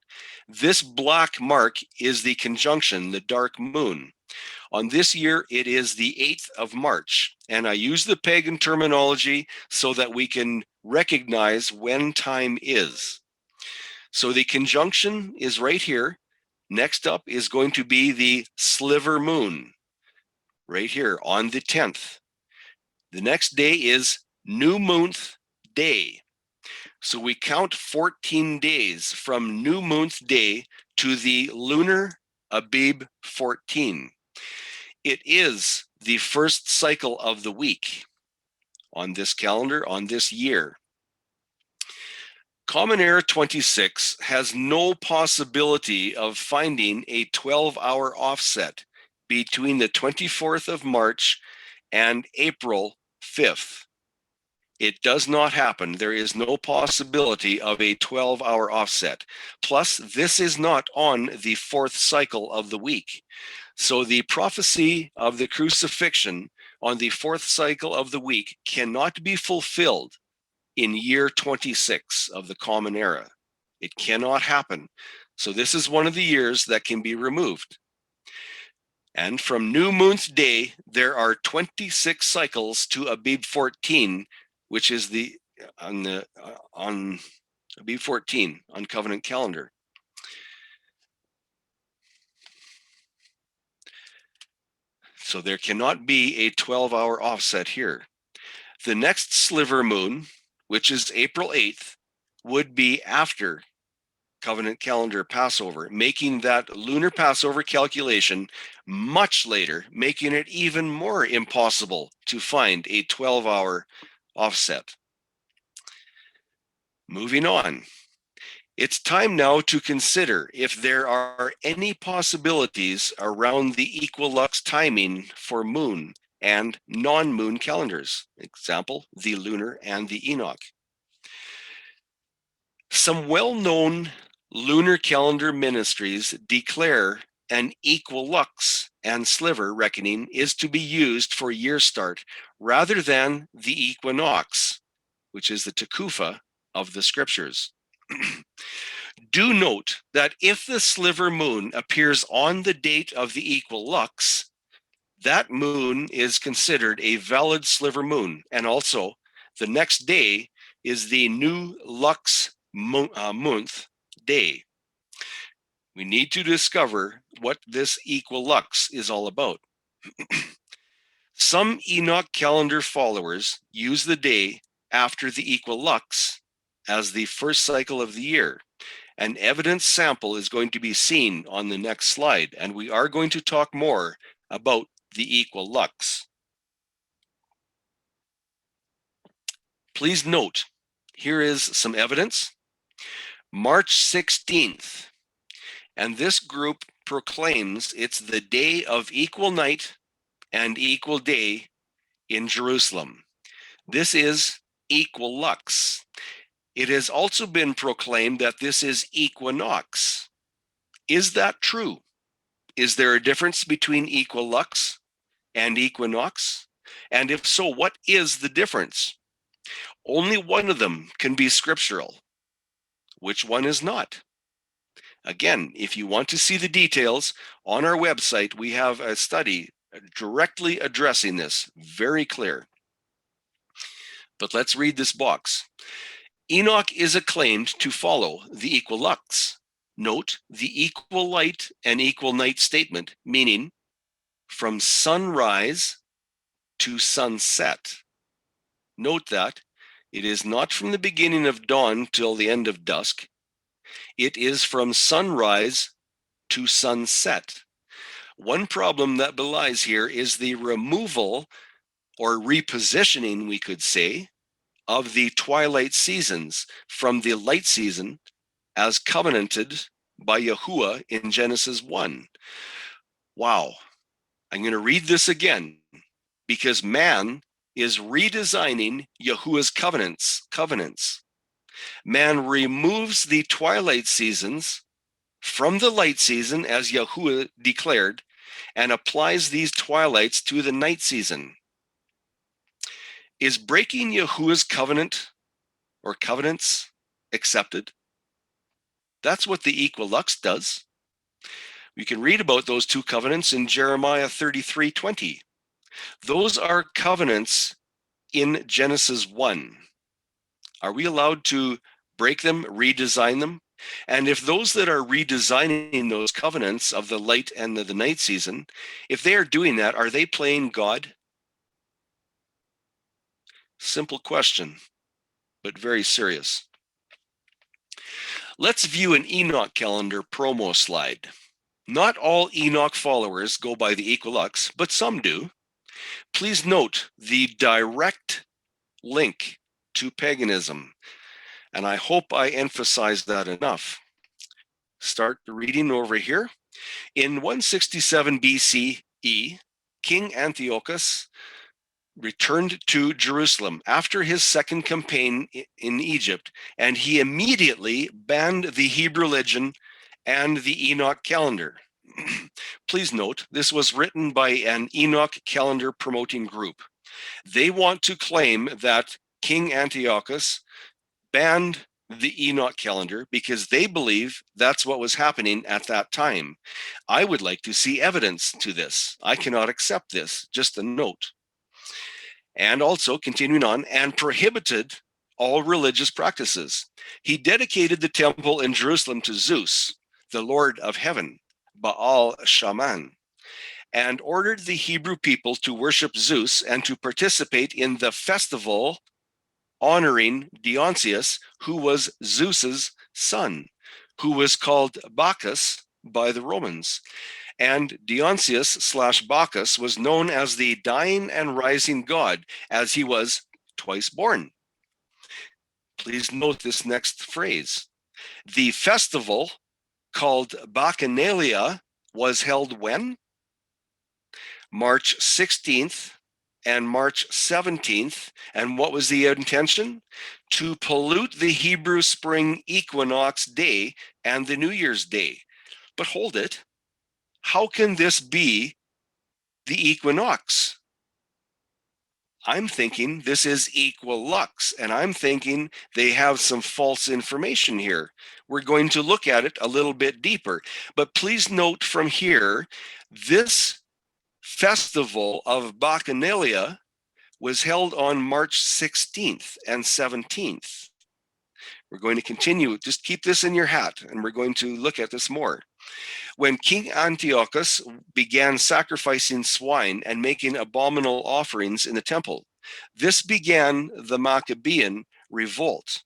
This black mark is the conjunction, the dark moon. On this year, it is the 8th of March. And I use the pagan terminology so that we can recognize when time is. So the conjunction is right here. Next up is going to be the sliver moon, right here on the 10th. The next day is new moon day. So we count 14 days from new moon day to the lunar Abib 14. It is the first cycle of the week on this calendar, on this year. Common Era 26 has no possibility of finding a 12-hour offset between the 24th of March and April 5th. It does not happen. There is no possibility of a 12-hour offset. Plus, this is not on the 4th cycle of the week. So the prophecy of the crucifixion on the 4th cycle of the week cannot be fulfilled in year 26 of the Common Era. It cannot happen. So this is one of the years that can be removed. And from New Moon's Day, there are 26 cycles to Abib 14, which is on Abib 14 on covenant calendar. So there cannot be a 12-hour offset here. The next sliver moon, which is April 8th, would be after covenant calendar Passover, making that lunar Passover calculation much later, making it even more impossible to find a 12-hour offset. Moving on. It's time now to consider if there are any possibilities around the equilux timing for moon and non-moon calendars. Example, the lunar and the Enoch. Some well-known lunar calendar ministries declare an equilux and sliver reckoning is to be used for year start rather than the equinox, which is the Tekufa of the scriptures. Do note that if the sliver moon appears on the date of the equilux, that moon is considered a valid sliver moon. And also, the next day is the new lux month day. We need to discover what this equilux is all about. Some Enoch calendar followers use the day after the equilux as the first cycle of the year. An evidence sample is going to be seen on the next slide, and we are going to talk more about the equilux. Please note, here is some evidence. March 16th, and this group proclaims it's the day of equal night and equal day in Jerusalem. This is equilux. It has also been proclaimed that this is equinox. Is that true? Is there a difference between equilux and equinox? And if so, what is the difference? Only one of them can be scriptural. Which one is not? Again, if you want to see the details, on our website, we have a study directly addressing this, very clear. But let's read this box. Enoch is acclaimed to follow the equilux. Note the equal light and equal night statement, meaning from sunrise to sunset. Note that it is not from the beginning of dawn till the end of dusk. It is from sunrise to sunset. One problem that belies here is the removal or repositioning, we could say, of the twilight seasons from the light season as covenanted by Yahuwah in Genesis 1. Wow. I'm going to read this again because man is redesigning Yahuwah's covenants. Man removes the twilight seasons from the light season as Yahuwah declared and applies these twilights to the night season. Is breaking Yahuwah's covenant or covenants accepted? That's what the equilux does. We can read about those two covenants in Jeremiah 33:20. Those are covenants in Genesis 1. Are we allowed to break them, redesign them? And if those that are redesigning those covenants of the light and the night season, if they are doing that, are they playing God? Simple question, but very serious. Let's view an Enoch calendar promo slide. Not all Enoch followers go by the equilux, but some do. Please note the direct link to paganism, and I hope I emphasize that enough. Start reading over here. In 167 BCE, King Antiochus returned to Jerusalem after his second campaign in Egypt, and he immediately banned the Hebrew religion and the Enoch calendar. Please note, this was written by an Enoch calendar promoting group. They want to claim that King Antiochus banned the Enoch calendar because they believe that's what was happening at that time. I would like to see evidence to this. I cannot accept this, just a note. And also, continuing on, and prohibited all religious practices. He dedicated the temple in Jerusalem to Zeus, the Lord of heaven, Baal Shaman, and ordered the Hebrew people to worship Zeus and to participate in the festival honoring Dionysius, who was Zeus's son, who was called Bacchus by the Romans. And Dionysius/Bacchus was known as the dying and rising god, as he was twice born. Please note this next phrase. The festival called Bacchanalia was held when? March 16th and March 17th. And what was the intention? To pollute the Hebrew spring equinox day and the New Year's Day. But hold it. How can this be the equinox? I'm thinking this is equilux, and I'm thinking they have some false information here. We're going to look at it a little bit deeper. But please note from here, this festival of Bacchanalia was held on March 16th and 17th. We're going to continue. Just keep this in your hat, and we're going to look at this more. When King Antiochus began sacrificing swine and making abominable offerings in the temple, this began the Maccabean revolt.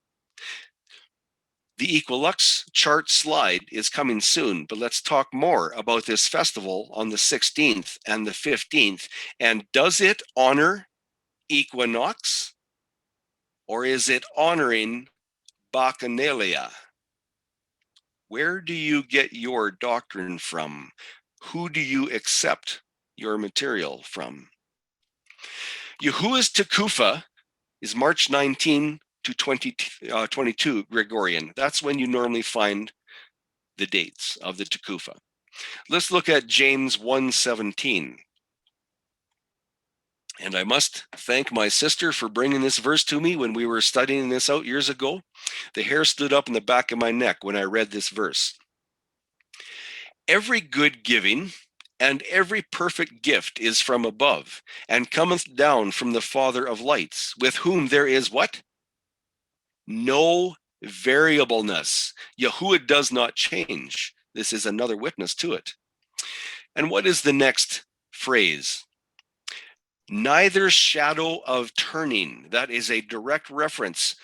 The equilux chart slide is coming soon, but let's talk more about this festival on the 16th and the 15th. And does it honor equinox or is it honoring Bacchanalia? Where do you get your doctrine from? Who do you accept your material from? Yahuwah's Tekufa is March 19 to 22 Gregorian. That's when you normally find the dates of the Tekufa. Let's look at James 1:17. And I must thank my sister for bringing this verse to me when we were studying this out years ago. The hair stood up in the back of my neck when I read this verse. Every good giving and every perfect gift is from above, and cometh down from the Father of lights, with whom there is what? No variableness. Yahuwah does not change. This is another witness to it. And what is the next phrase? Neither shadow of turning. That is a direct reference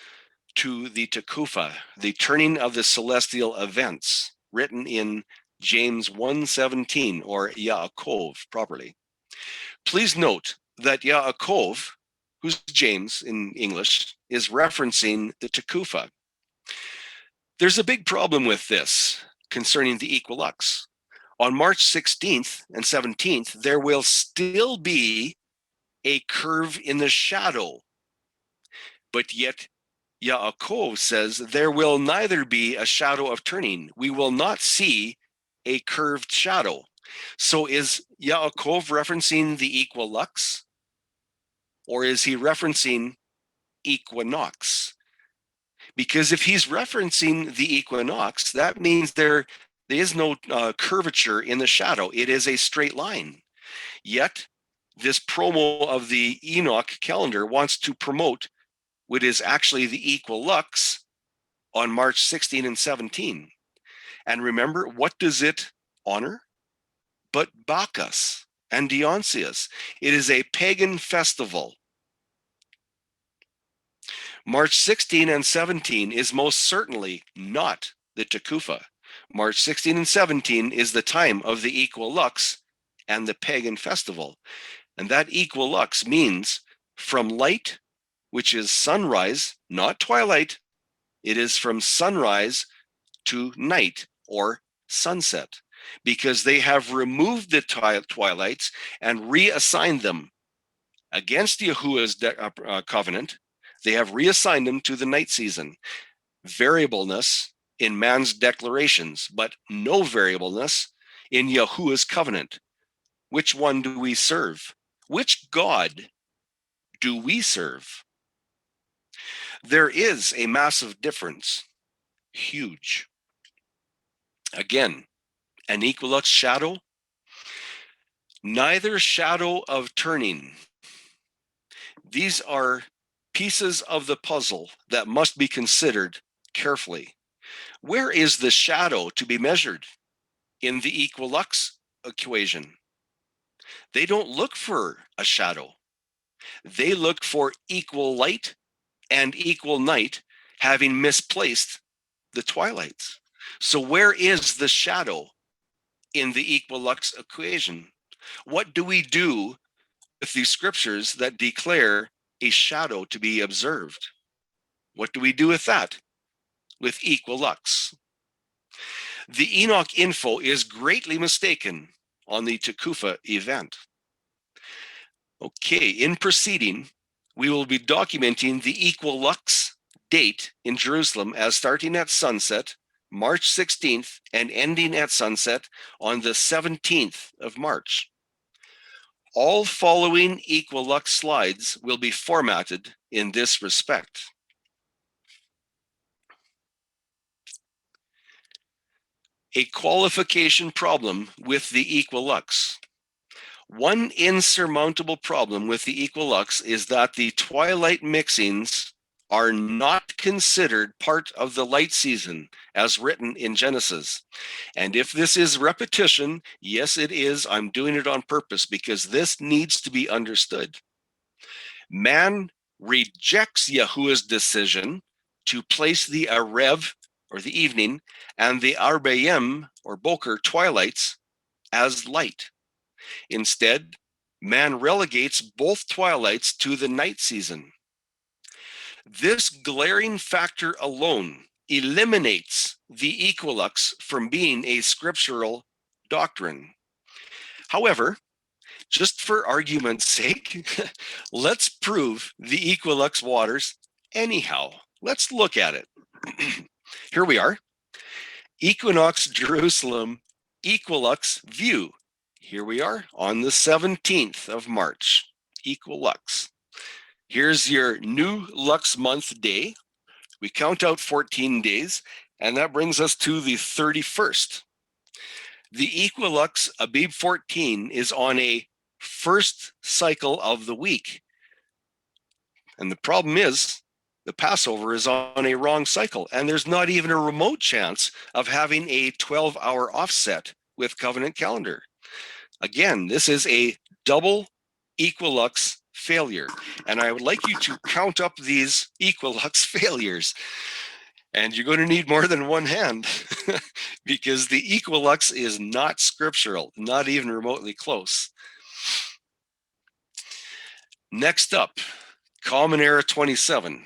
to the Tekufa, the turning of the celestial events, written in James 1:17, or Yaakov properly. Please note that Yaakov, who's James in English, is referencing the Tekufa. There's a big problem with this concerning the equilux. On March 16th and 17th, there will still be a curve in the shadow. But yet, Yaakov says there will neither be a shadow of turning. We will not see a curved shadow. So is Yaakov referencing the equilux? Or is he referencing equinox? Because if he's referencing the equinox, that means there is no curvature in the shadow. It is a straight line. Yet, this promo of the Enoch calendar wants to promote what is actually the equilux on March 16 and 17. And remember, what does it honor? But Bacchus and Dionysius. It is a pagan festival. March 16 and 17 is most certainly not the Tekufa. March 16 and 17 is the time of the equilux and the pagan festival. And that equilux means from light, which is sunrise, not twilight. It is from sunrise to night or sunset, because they have removed the twilights and reassigned them against Yahuwah's covenant. They have reassigned them to the night season. Variableness in man's declarations, but no variableness in Yahuwah's covenant. Which one do we serve? Which God do we serve? There is a massive difference. Huge. Again, an equilux shadow, neither shadow of turning. These are pieces of the puzzle that must be considered carefully. Where is the shadow to be measured in the equilux equation? They don't look for a shadow. They look for equal light and equal night, having misplaced the twilights. So where is the shadow in the equilux equation? What do we do with the scriptures that declare a shadow to be observed? What do we do with that? With equilux. The Enoch info is greatly mistaken on the Tekufa event. Okay, in proceeding, we will be documenting the equilux date in Jerusalem as starting at sunset, March 16th, and ending at sunset on the 17th of March. All following equilux slides will be formatted in this respect. A qualification problem with the equilux. One insurmountable problem with the equilux is that the twilight mixings are not considered part of the light season as written in Genesis. And if this is repetition, yes, it is. I'm doing it on purpose because this needs to be understood. Man rejects Yahuwah's decision to place the Arev, or the evening, and the Arbayim, or Boker, twilights as light. Instead, man relegates both twilights to the night season. This glaring factor alone eliminates the equilux from being a scriptural doctrine. However, just for argument's sake, let's prove the equilux waters anyhow. Let's look at it. Here we are. Equinox Jerusalem equilux view. Here we are on the 17th of March. Equilux. Here's your new Lux month day. We count out 14 days, and that brings us to the 31st. The equilux Abib 14 is on a first cycle of the week. And the problem is, the Passover is on a wrong cycle, and there's not even a remote chance of having a 12-hour offset with covenant calendar. Again, this is a double equilux failure, and I would like you to count up these equilux failures. And you're going to need more than one hand because the equilux is not scriptural, not even remotely close. Next up, Common Era 27.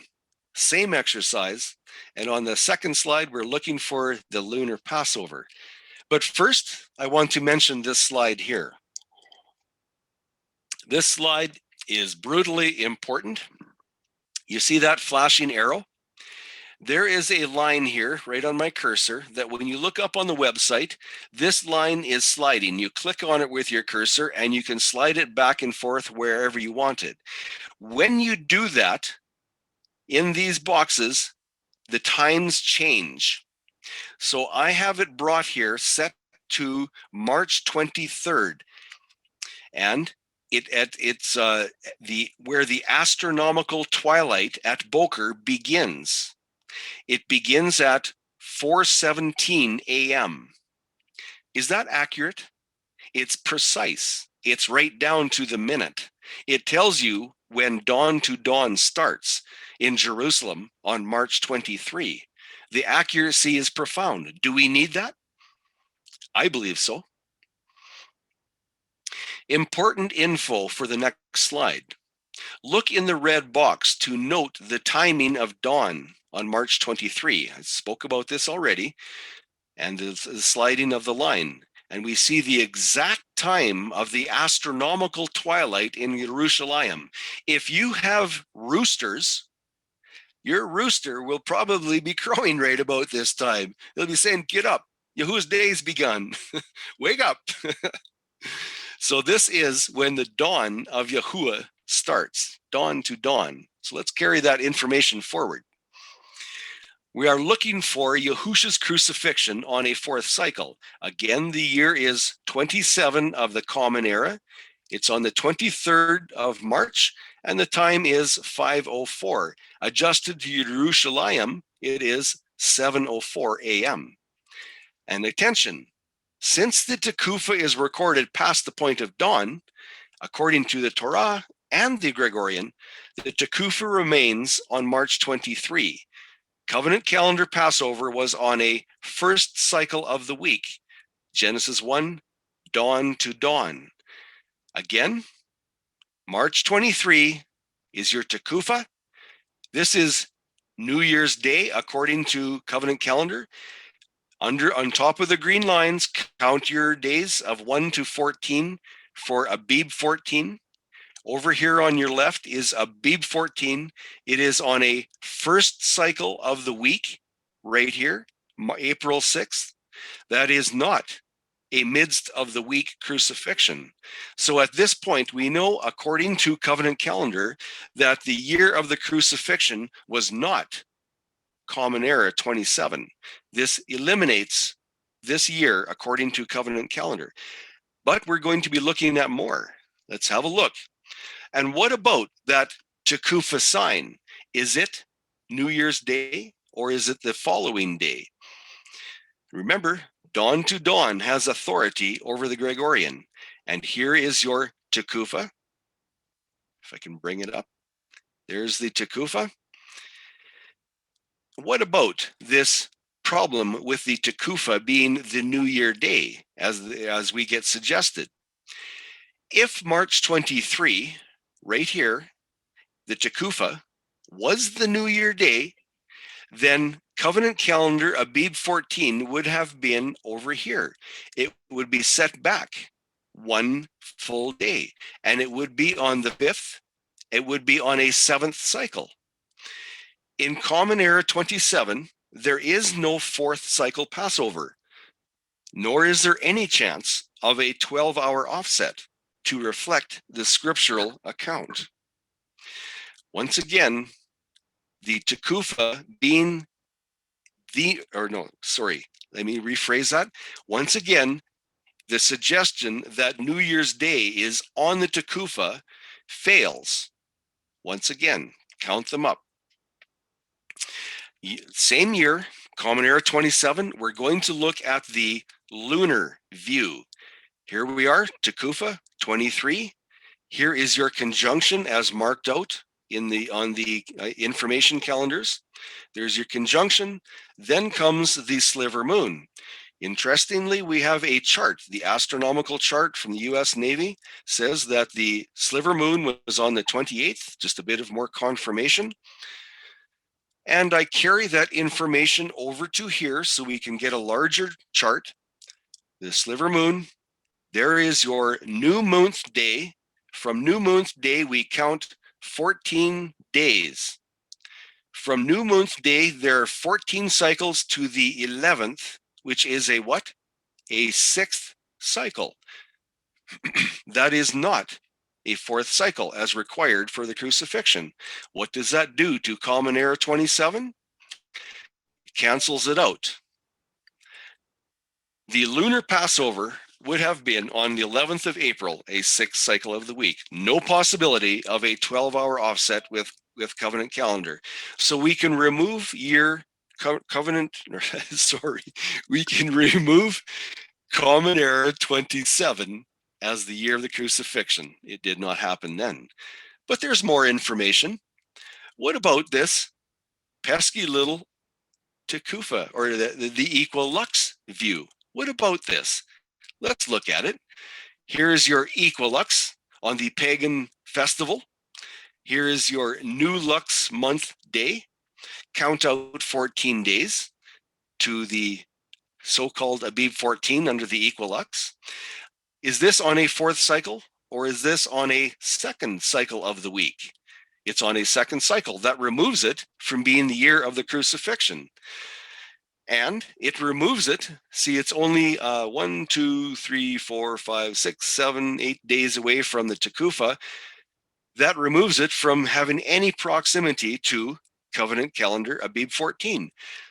Same exercise. And on the second slide, we're looking for the Lunar Passover. But first, I want to mention this slide here. This slide is brutally important. You see that flashing arrow? There is a line here right on my cursor that when you look up on the website, this line is sliding. You click on it with your cursor and you can slide it back and forth wherever you want it. When you do that, in these boxes, the times change. So I have it brought here set to March 23rd. And it's where the astronomical twilight at Boker begins. It begins at 4:17 a.m. Is that accurate? It's precise. It's right down to the minute. It tells you when dawn to dawn starts in Jerusalem on March 23. The accuracy is profound. Do we need that? I believe so. Important info for the next slide. Look in the red box to note the timing of dawn on March 23. I spoke about this already, and the sliding of the line. And we see the exact time of the astronomical twilight in Jerusalem. If you have roosters, your rooster will probably be crowing right about this time. They'll be saying, get up, Yahuwah's day's begun. Wake up. So this is when the dawn of Yahuwah starts, dawn to dawn. So let's carry that information forward. We are looking for Yahusha's crucifixion on a fourth cycle. Again, the year is 27 of the Common Era. It's on the 23rd of March, and the time is 5:04. Adjusted to Jerusalem, it is 7:04 a.m. And attention, since the Tekufa is recorded past the point of dawn, according to the Torah and the Gregorian, the Tekufa remains on March 23. Covenant calendar Passover was on a first cycle of the week, Genesis 1, dawn to dawn. Again, March 23 is your Tekufa. This is New Year's Day according to covenant calendar. On top of the green lines, count your days of 1 to 14 for Abib 14. Over here on your left is Abib 14. It is on a first cycle of the week, right here, April 6th. That is not a midst of the week crucifixion. So at this point, we know, according to covenant calendar, that the year of the crucifixion was not Common Era 27. This eliminates this year according to covenant calendar. But we're going to be looking at more. Let's have a look. And what about that Tekufa sign? Is it New Year's Day or is it the following day? Remember, dawn to dawn has authority over the Gregorian. And here is your Tekufa. If I can bring it up. There's the Tekufa. What about this problem with the Tekufa being the New Year day, as we get suggested? If March 23, right here, the Tekufa was the New Year day, then covenant calendar Abib 14 would have been over here. It would be set back one full day, and it would be on the 5th. It would be on a 7th cycle. In Common Era 27, there is no 4th cycle Passover, nor is there any chance of a 12-hour offset to reflect the scriptural account. Once again, the Tekufa being let me rephrase that. Once again, the suggestion that New Year's Day is on the Tekufa fails. Once again, count them up. Same year, Common Era 27, we're going to look at the lunar view. Here we are, Tekufa 23. Here is your conjunction as marked out on the information calendars. There's your conjunction. Then comes the sliver moon. Interestingly, we have a chart. The astronomical chart from the US Navy says that the sliver moon was on the 28th, just a bit of more confirmation. And I carry that information over to here so we can get a larger chart. The sliver moon, there is your new moonth day. From new moonth day, we count 14 days. From new moonth day, there are 14 cycles to the 11th, which is a what? A 6th cycle. That is not a 4th cycle as required for the crucifixion. What does that do to Common Era 27? It cancels it out. The Lunar Passover would have been on the 11th of April, a 6th cycle of the week. No possibility of a 12-hour offset with covenant calendar. So we can remove we can remove Common Era 27 as the year of the crucifixion. It did not happen then. But there's more information. What about this pesky little Tekufa, or the equal lux view? What about this? Let's look at it. Here's your equilux on the pagan festival. Here is your new lux month day. Count out 14 days to the so-called Abib 14 under the equilux. Is this on a 4th cycle, or is this on a 2nd cycle of the week? It's on a 2nd cycle. That removes it from being the year of the crucifixion. And it removes it. See, it's only 1, 2, 3, 4, 5, 6, 7, 8 days away from the Tekufa. That removes it from having any proximity to covenant calendar Abib 14.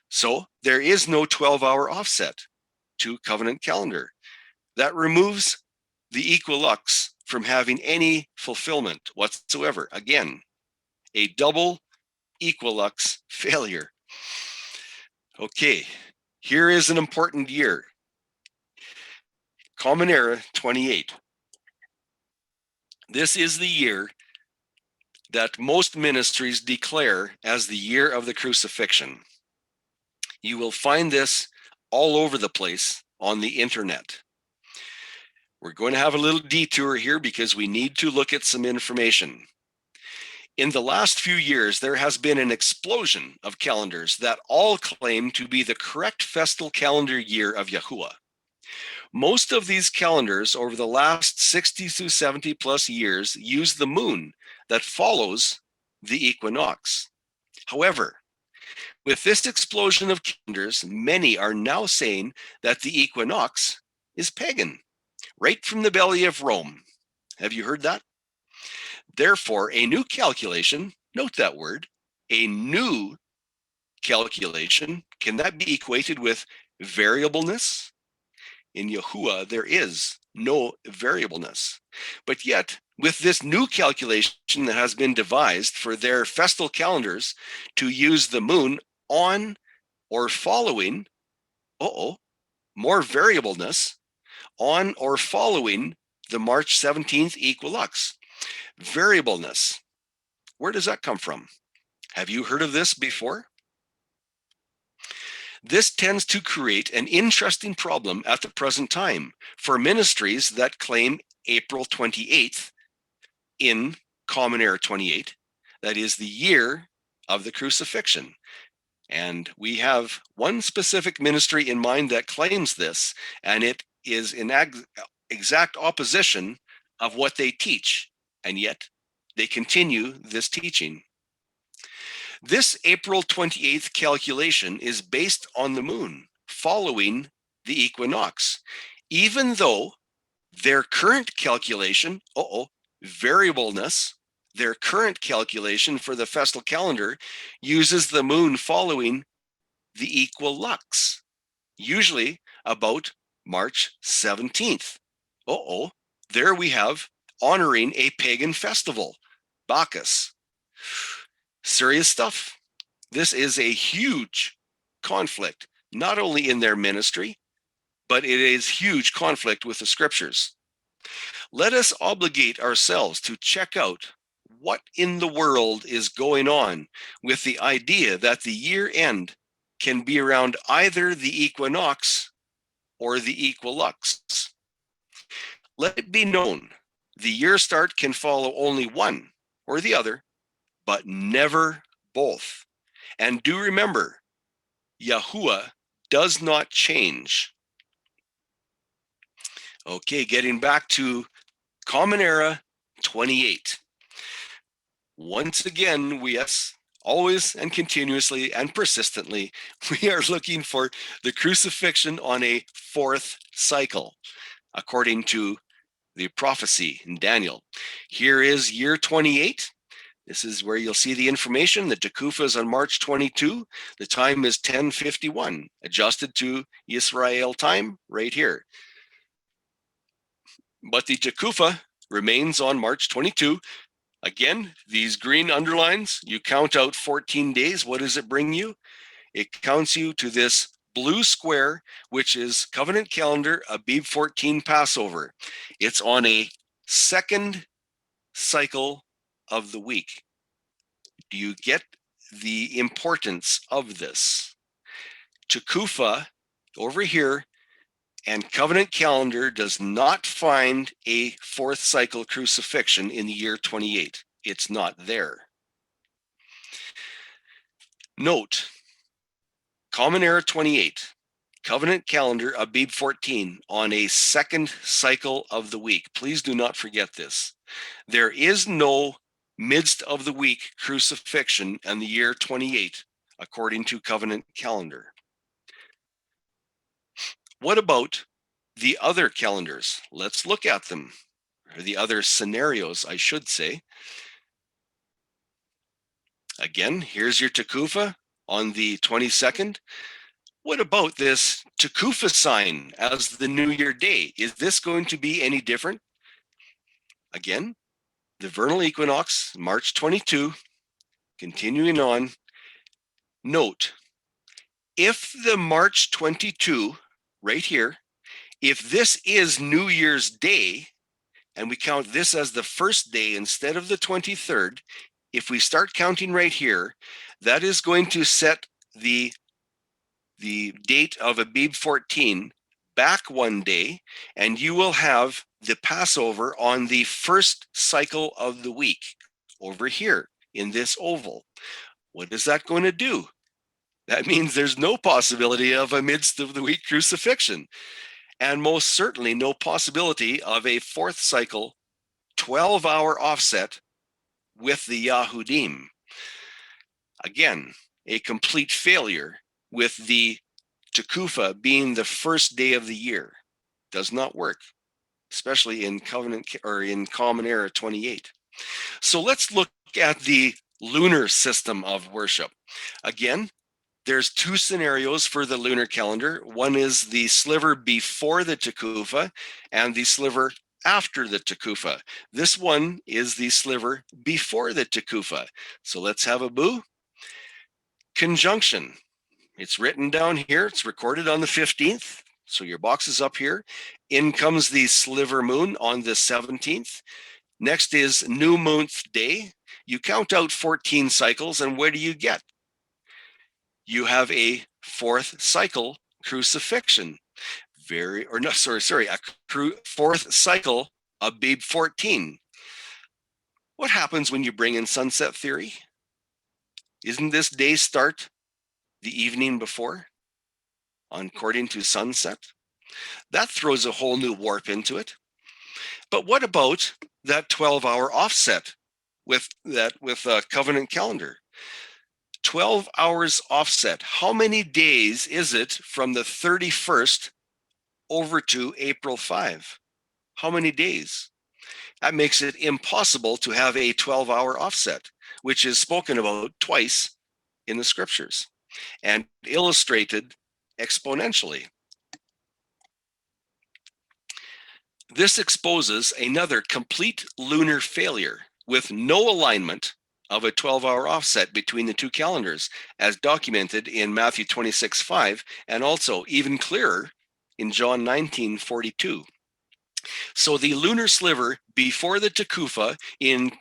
So there is no 12-hour offset to covenant calendar. That removes the equilux from having any fulfillment whatsoever. Again, a double equilux failure. Okay, here is an important year. Common Era 28. This is the year that most ministries declare as the year of the crucifixion. You will find this all over the place on the internet. We're going to have a little detour here because we need to look at some information. In the last few years, there has been an explosion of calendars that all claim to be the correct festal calendar year of Yahuwah. Most of these calendars over the last 60 to 70 plus years use the moon that follows the equinox. However, with this explosion of calendars, many are now saying that the equinox is pagan, right from the belly of Rome. Have you heard that? Therefore, a new calculation, note that word, a new calculation, can that be equated with variableness? In Yahuwah, there is no variableness. But yet, with this new calculation that has been devised for their festal calendars to use the moon on or following, more variableness, on or following the March 17th equilux. Variableness. Where does that come from? Have you heard of this before? This tends to create an interesting problem at the present time for ministries that claim April 28th in Common Era 28. That is the year of the crucifixion. And we have one specific ministry in mind that claims this, and it is in exact opposition of what they teach, and yet they continue this teaching. This April 28th calculation is based on the moon following the equinox, even though their current calculation, variableness, their current calculation for the festal calendar uses the moon following the equilux, usually about March 17th. There we have honoring a pagan festival, Bacchus. Serious stuff. This is a huge conflict, not only in their ministry, but it is huge conflict with the scriptures. Let us obligate ourselves to check out what in the world is going on with the idea that the year end can be around either the equinox or the equilux. Let it be known, the year start can follow only one or the other, but never both. And do remember, Yahuwah does not change. Okay, getting back to Common Era 28. Once again, always and continuously and persistently, we are looking for the crucifixion on a fourth cycle, according to the prophecy in Daniel. Here is year 28. This is where you'll see the information. The Tekufa is on March 22. The time is 10:51, adjusted to Israel time right here. But the Tekufa remains on March 22. Again, these green underlines, you count out 14 days. What does it bring you? It counts you to this blue square, which is covenant calendar, Abib 14 Passover. It's on a second cycle of the week. Do you get the importance of this? Tekufa over here and covenant calendar does not find a fourth cycle crucifixion in the year 28. It's not there. Note, Common Era 28, covenant calendar Abib 14 on a second cycle of the week. Please do not forget this. There is no midst of the week crucifixion in the year 28, according to covenant calendar. What about the other calendars? Let's look at them, or the other scenarios, I should say. Again, here's your Tekufa on the 22nd. What about this Tekufa sign as the New Year day? Is this going to be any different? Again, the vernal equinox, March 22, continuing on. Note, if the March 22, right here, if this is New Year's Day, and we count this as the first day instead of the 23rd, if we start counting right here, that is going to set the date of Abib 14 back one day, and you will have the Passover on the first cycle of the week over here in this oval. What is that going to do? That means there's no possibility of a midst of the week crucifixion, and most certainly no possibility of a fourth cycle 12-hour offset with the Yahudim. Again, a complete failure with the Tekufa being the first day of the year. Does not work, especially in covenant or in Common Era 28. So let's look at the lunar system of worship. Again, there's two scenarios for the lunar calendar. One is the sliver before the Tekufa and the sliver after the Tekufa. This one is the sliver before the Tekufa. So let's have a boo. Conjunction. It's written down here. It's recorded on the 15th. So your box is up here. In comes the sliver moon on the 17th. Next is new moonth day. You count out 14 cycles, and what do you get? You have a fourth cycle crucifixion. A fourth cycle Abib 14. What happens when you bring in sunset theory? Isn't this day start the evening before, according to sunset? That throws a whole new warp into it. But what about that 12-hour offset with a covenant calendar? 12 hours offset. How many days is it from the 31st over to April 5? How many days? That makes it impossible to have a 12-hour offset, which is spoken about twice in the scriptures and illustrated exponentially. This exposes another complete lunar failure with no alignment of a 12-hour offset between the two calendars, as documented in Matthew 26:5, and also even clearer in John 19:42. So the lunar sliver before the Tekufa in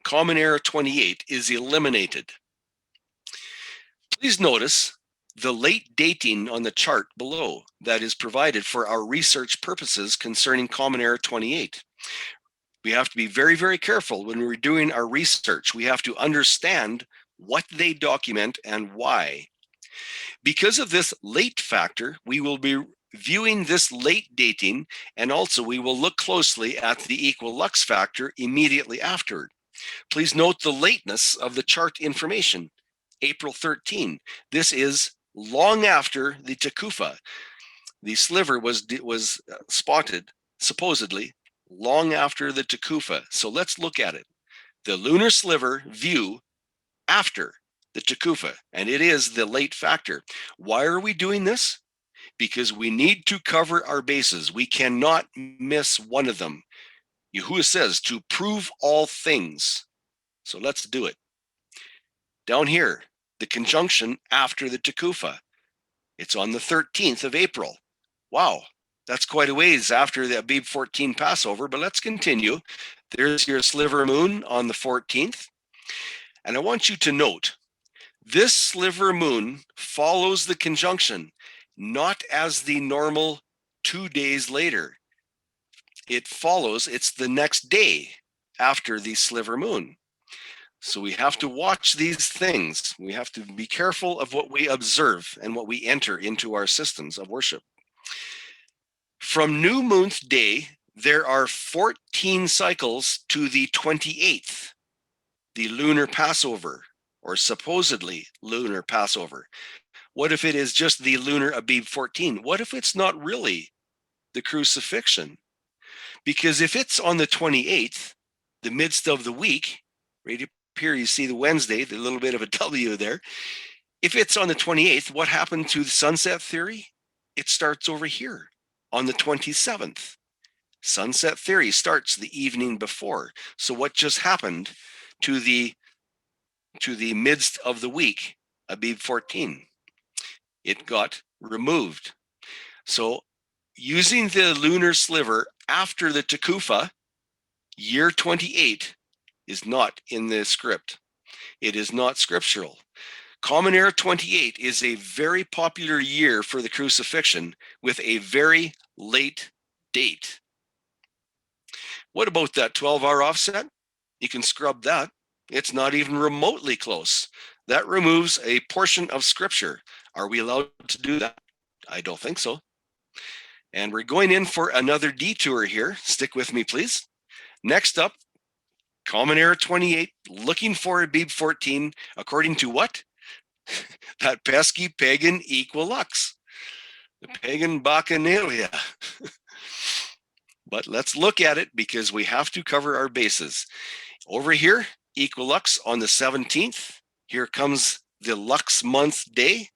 Common Era 28 is eliminated. Please notice the late dating on the chart below that is provided for our research purposes concerning Common Era 28. We have to be very, very careful when we're doing our research. We have to understand what they document and why. Because of this late factor, we will be viewing this late dating, and also we will look closely at the equilux factor immediately after. Please note the lateness of the chart information. April 13. This is long after the Tekufa. The sliver was spotted, supposedly, long after the Tekufa. So let's look at it. The lunar sliver view after the Tekufa, and it is the late factor. Why are we doing this? Because we need to cover our bases. We cannot miss one of them. Yahusha says to prove all things. So let's do it. Down here, the conjunction after the Tekufa. It's on the 13th of April. Wow, that's quite a ways after the Abib 14 Passover, but let's continue. There's your sliver moon on the 14th. And I want you to note, this sliver moon follows the conjunction, not as the normal 2 days later. It follows, it's the next day after the sliver moon. So we have to watch these things. We have to be careful of what we observe and what we enter into our systems of worship. From new moon's day, there are 14 cycles to the 28th, the lunar Passover, or supposedly lunar Passover. What if it is just the lunar Abib 14? What if it's not really the crucifixion? Because if it's on the 28th, the midst of the week, right up here you see the Wednesday, the little bit of a W there. If it's on the 28th, what happened to the sunset theory? It starts over here on the 27th. Sunset theory starts the evening before. So what just happened to the midst of the week, Abib 14? It got removed. So using the lunar sliver after the Tekufa, year 28 is not in the script. It is not scriptural. Common Era 28 is a very popular year for the crucifixion with a very late date. What about that 12-hour offset? You can scrub that. It's not even remotely close. That removes a portion of scripture. Are we allowed to do that? I don't think so. And we're going in for another detour here. Stick with me, please. Next up, Common Era 28, looking for Abib 14, according to what? That pesky pagan equilux, the pagan bacchanalia. But let's look at it because we have to cover our bases. Over here, equilux on the 17th. Here comes the lux month day.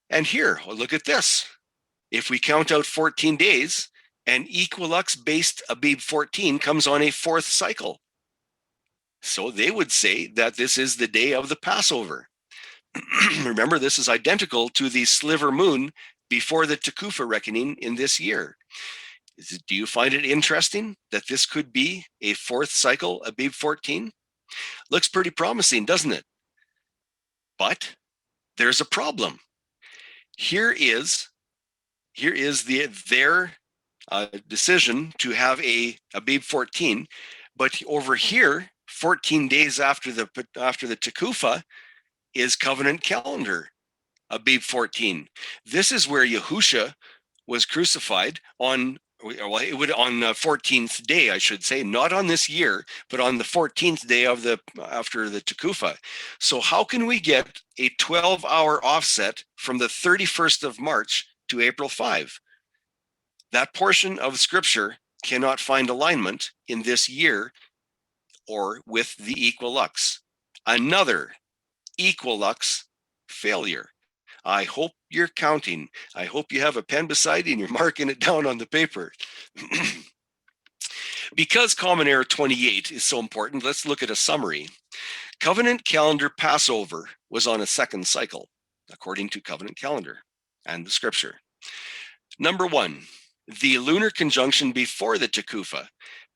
And here, look at this. If we count out 14 days, an equilux-based Abib 14 comes on a fourth cycle. So they would say that this is the day of the Passover. Remember, this is identical to the sliver moon before the Tekufa reckoning in this year. Do you find it interesting that this could be a fourth cycle Abib 14? Looks pretty promising, doesn't it? But there's a problem. Here is their decision to have a Abib 14, but over here 14 days after the Tekufah is covenant calendar, Abib 14. This is where Yahusha was crucified on the 14th day, I should say, not on this year, but on the 14th day of after the Tekufah. So how can we get a 12-hour offset from the 31st of March to April 5? That portion of Scripture cannot find alignment in this year or with the equilux. Another equilux failure. I hope you're counting. I hope you have a pen beside you and you're marking it down on the paper. Because Common Era 28 is so important, let's look at a summary. Covenant Calendar Passover was on a second cycle, according to Covenant Calendar and the Scripture. Number one, the lunar conjunction before the Tekufah,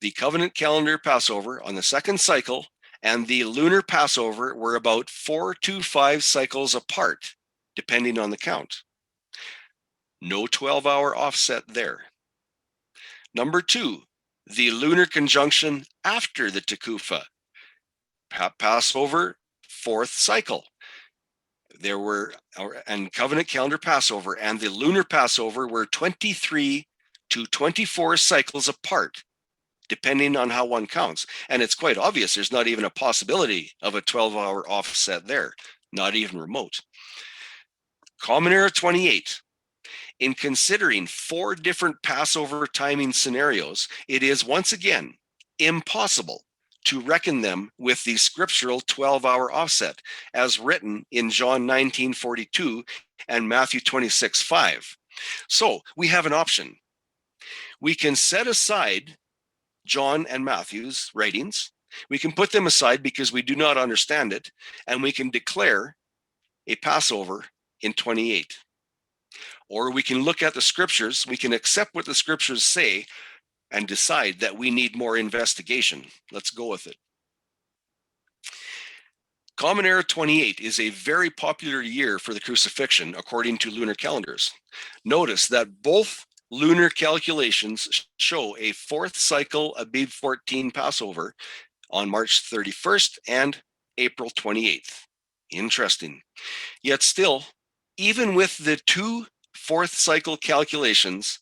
the Covenant Calendar Passover on the second cycle, and the lunar Passover were about 4 to 5 cycles apart, depending on the count. No 12-hour offset there. Number two, the lunar conjunction after the Tekufah, Passover, fourth cycle. There were, and Covenant Calendar Passover and the lunar Passover were 23 to 24 cycles apart, depending on how one counts. And it's quite obvious there's not even a possibility of a 12-hour offset there, not even remote. Common Era 28. In considering 4 different Passover timing scenarios, it is once again impossible to reckon them with the scriptural 12-hour offset as written in John 19:42 and Matthew 26:5. So we have an option. We can set aside John and Matthew's writings. We can put them aside because we do not understand it, and we can declare a Passover in 28. Or we can look at the scriptures, we can accept what the scriptures say and decide that we need more investigation. Let's go with it. Common Era 28 is a very popular year for the crucifixion according to lunar calendars. Notice that both lunar calculations show a 4th cycle Abib 14 Passover on March 31st and April 28th. Interesting. Yet still, even with the 2 4th cycle calculations,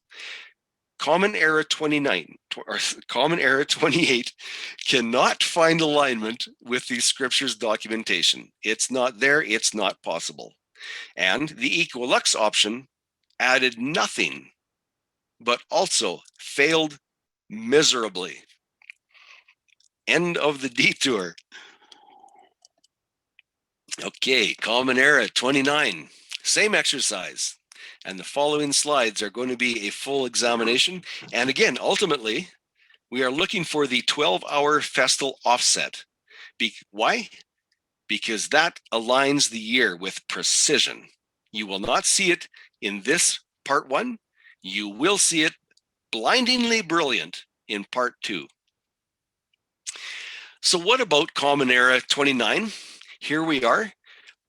Common Era 29 or Common Era 28 cannot find alignment with the scriptures documentation. It's not there, it's not possible. And the equilux option added nothing, but also failed miserably. End of the detour. Okay, Common Era 29, same exercise. And the following slides are going to be a full examination. And again, ultimately, we are looking for the 12-hour festal offset. Why? Because that aligns the year with precision. You will not see it in this part 1. You will see it blindingly brilliant in part 2. So what about Common Era 29? Here we are.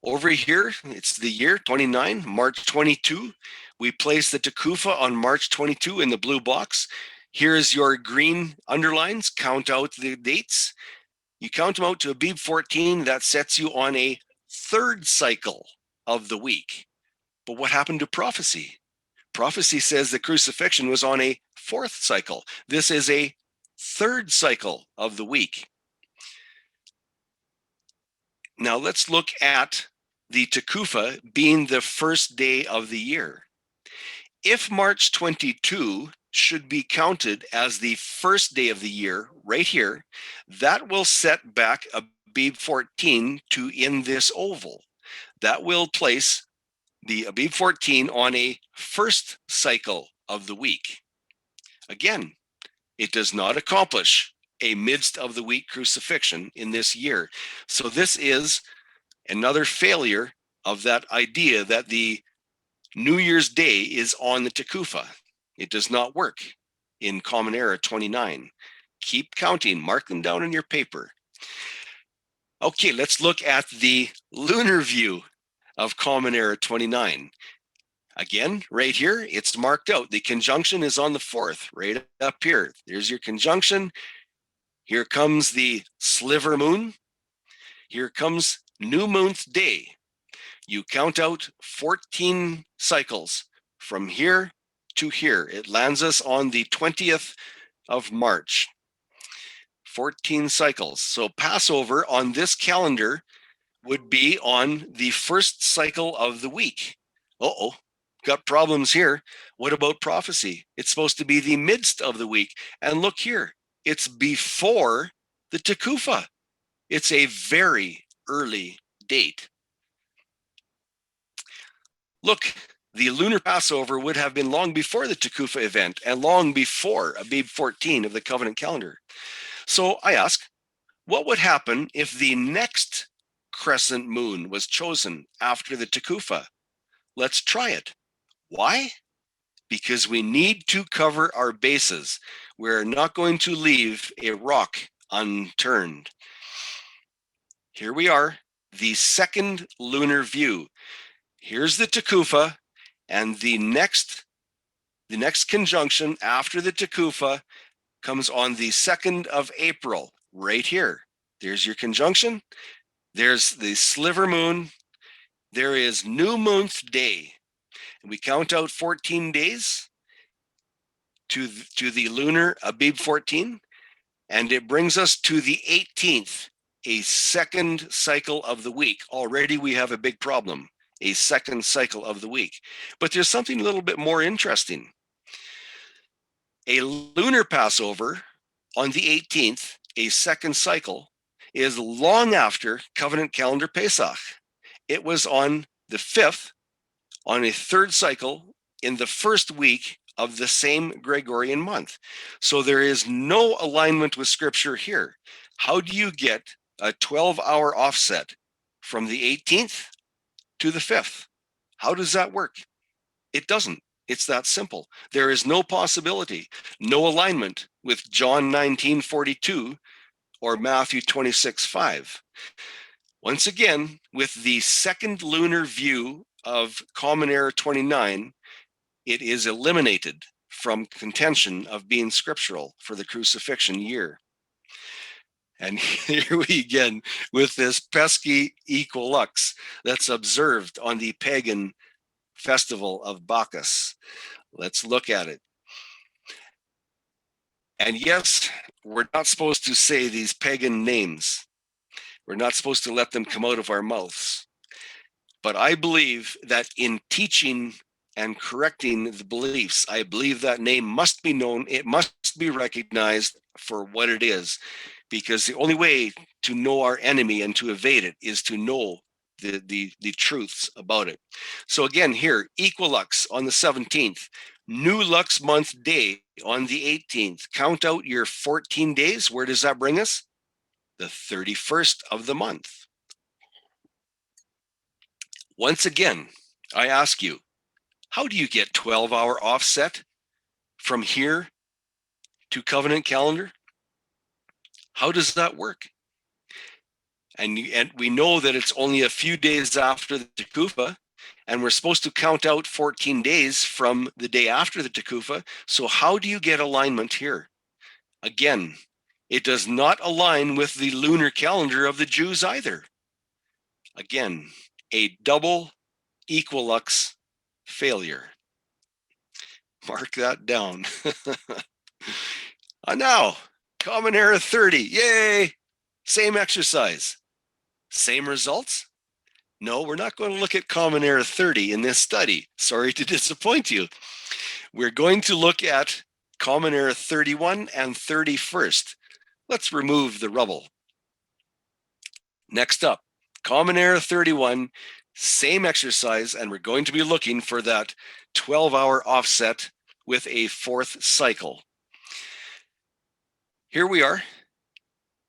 Over here, it's the year 29, March 22. We place the Tekufah on March 22 in the blue box. Here's your green underlines. Count out the dates. You count them out to Abib 14. That sets you on a 3rd cycle of the week. But what happened to prophecy? Prophecy says the crucifixion was on a 4th cycle. This is a 3rd cycle of the week. Now let's look at the Tekufah being the first day of the year. If March 22 should be counted as the first day of the year right here, that will set back Abib 14 to in this oval. That will place the Abib 14 on a 1st cycle of the week. Again, it does not accomplish a midst of the week crucifixion in this year. So this is another failure of that idea that the New Year's Day is on the Tekufah. It does not work in Common Era 29. Keep counting, mark them down on your paper. Okay, let's look at the lunar view of Common Era 29. Again, right here, it's marked out. The conjunction is on the 4th, right up here. There's your conjunction. Here comes the sliver moon. Here comes new moon's day. You count out 14 cycles from here to here. It lands us on the 20th of March. 14 cycles. So Passover on this calendar would be on the first cycle of the week. Uh-oh, got problems here. What about prophecy? It's supposed to be the midst of the week. And look here, it's before the Tekufa. It's a very early date. Look, the Lunar Passover would have been long before the Tekufa event and long before Abib 14 of the covenant calendar. So I ask, what would happen if the next crescent moon was chosen after the Tekufa? Let's try it. Why? Because we need to cover our bases. We're not going to leave a rock unturned. Here we are, the second lunar view. Here's the Tekufa, and the next conjunction after the Tekufa comes on the 2nd of April, right here. There's your conjunction. There's the sliver moon. There is new moon's day. And we count out 14 days to the lunar Abib 14, and it brings us to the 18th, a second cycle of the week. Already we have a big problem, a second cycle of the week. But there's something a little bit more interesting. A lunar Passover on the 18th, a second cycle, is long after covenant calendar Pesach. It was on the 5th, on a third cycle in the first week of the same Gregorian month. So there is no alignment with Scripture here. How do you get a 12-hour offset from the 18th to the 5th? How does that work? It doesn't. It's that simple. There is no possibility, no alignment with John 19:42 or Matthew 26:5. Once again, with the second lunar view of Common Era 29, it is eliminated from contention of being scriptural for the crucifixion year. And here we again with this pesky equilux that's observed on the pagan festival of Bacchus. Let's look at it. And yes, we're not supposed to say these pagan names. We're not supposed to let them come out of our mouths. But I believe that in teaching and correcting the beliefs, I believe that name must be known. It must be recognized for what it is, because the only way to know our enemy and to evade it is to know the truths about it. So again, here, equilux on the 17th, new lux month day on the 18th. Count out your 14 days. Where does that bring us? The 31st of the month. Once again, I ask you, how do you get 12-hour offset from here to covenant calendar? How does that work? And we know that it's only a few days after the Tekufa, and we're supposed to count out 14 days from the day after the Tekufa. So how do you get alignment here? Again, it does not align with the lunar calendar of the Jews either. Again, a double equilux failure. Mark that down. Now, Common Era 30, yay! Same exercise. Same results? No, we're not going to look at Common Era 30 in this study. Sorry to disappoint you. We're going to look at Common Era 31 and 31st. Let's remove the rubble. Next up, Common Era 31, same exercise, and we're going to be looking for that 12-hour offset with a fourth cycle. Here we are,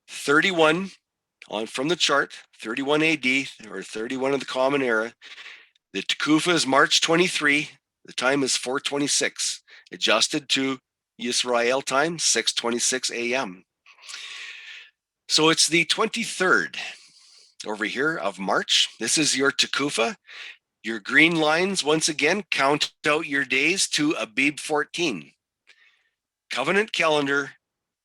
31 on from the chart, 31 AD, or 31 of the Common Era. The Tekufa is March 23. The time is 4:26, adjusted to Israel time, 6:26 a.m. So it's the 23rd over here of March. This is your Tekufa. Your green lines, once again, count out your days to Abib 14. Covenant calendar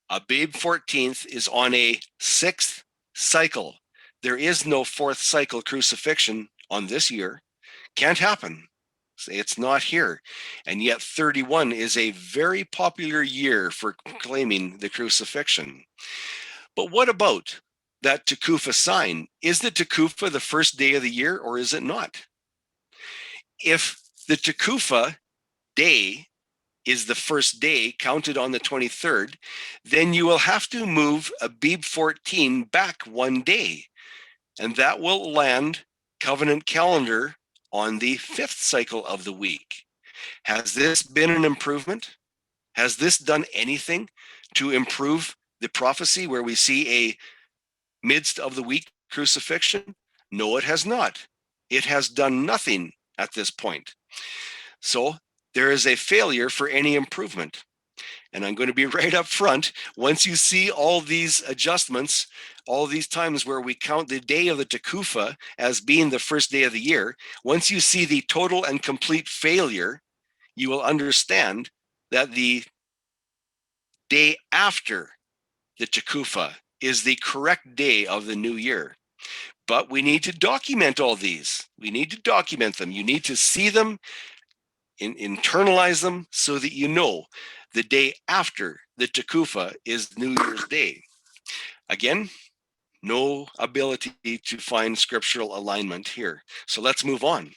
Abib 14th is on a 6th cycle. There is no 4th cycle crucifixion on this year. Can't happen. It's not here. And yet 31 is a very popular year for claiming the crucifixion. But what about that Tekufa sign? Is the Tekufa the first day of the year, or is it not? If the Tekufa day is the first day counted on the 23rd, then you will have to move Abib 14 back one day. And that will land covenant calendar on the 5th cycle of the week. Has this been an improvement? Has this done anything to improve the prophecy where we see a midst of the week crucifixion? No, it has not. It has done nothing at this point. So there is a failure for any improvement. And I'm going to be right up front. Once you see all these adjustments, all these times where we count the day of the Tekufa as being the first day of the year, once you see the total and complete failure, you will understand that the day after the Tekufa is the correct day of the new year. But we need to document all these. We need to document them. You need to see them, internalize them, so that you know the day after the Tekufa is New Year's Day. Again, no ability to find scriptural alignment here. So let's move on.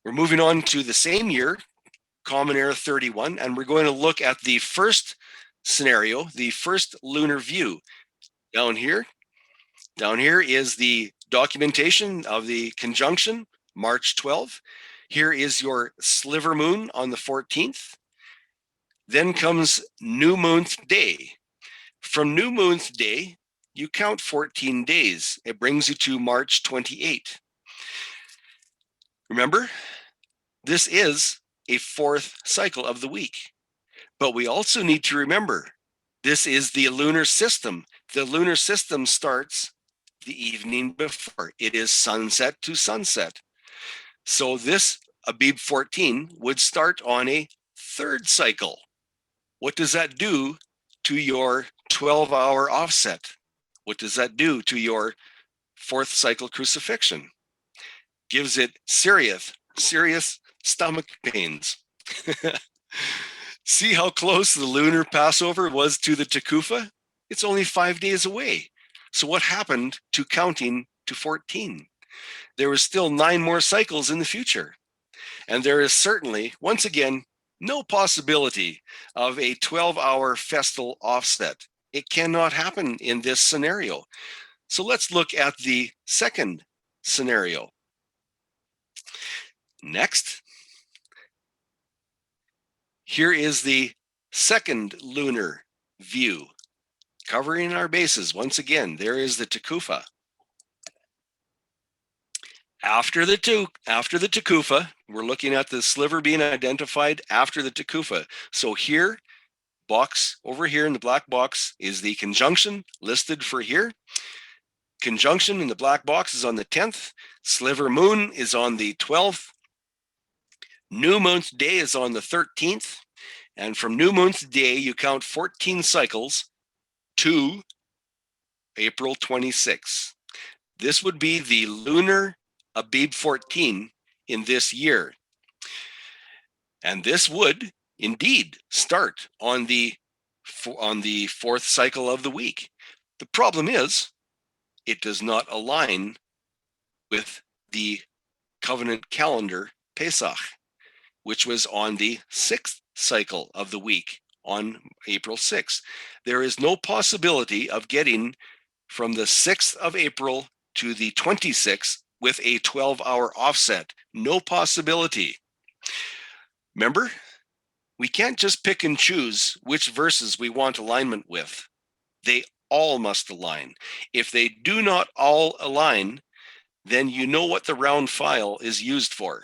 We're moving on to the same year, Common Era 31, and we're going to look at the first scenario, the first lunar view. Down here is the documentation of the conjunction, March 12. Here is your sliver moon on the 14th. Then comes New Moon's Day. From New Moon's Day, you count 14 days. It brings you to March 28. Remember, this is a 4th cycle of the week. But we also need to remember, this is the lunar system. The lunar system starts the evening before. It is sunset to sunset. So this Abib 14 would start on a 3rd cycle. What does that do to your 12-hour offset? What does that do to your 4th cycle crucifixion? Gives it serious stomach pains. See how close the Lunar Passover was to the Tekufa? It's only 5 days away. So what happened to counting to 14? There was still 9 more cycles in the future. And there is certainly, once again, no possibility of a 12-hour festal offset. It cannot happen in this scenario. So let's look at the second scenario. Next, here is the second lunar view, covering our bases. Once again, there is the Tekufa. After the Tekufa, we're looking at the sliver being identified after the Tekufa. So here, box over here in the black box is the conjunction listed for here. Conjunction in the black box is on the 10th. Sliver moon is on the 12th. New Moon's Day is on the 13th. And from New Moon's Day, you count 14 cycles to April 26. This would be the lunar Abib 14 in this year. And this would indeed start on the 4th cycle of the week. The problem is, it does not align with the covenant calendar Pesach, which was on the 6th cycle of the week on April 6th. There is no possibility of getting from the 6th of April to the 26th with a 12-hour offset. No possibility. Remember, we can't just pick and choose which verses we want alignment with. They all must align. If they do not all align, then you know what the round file is used for.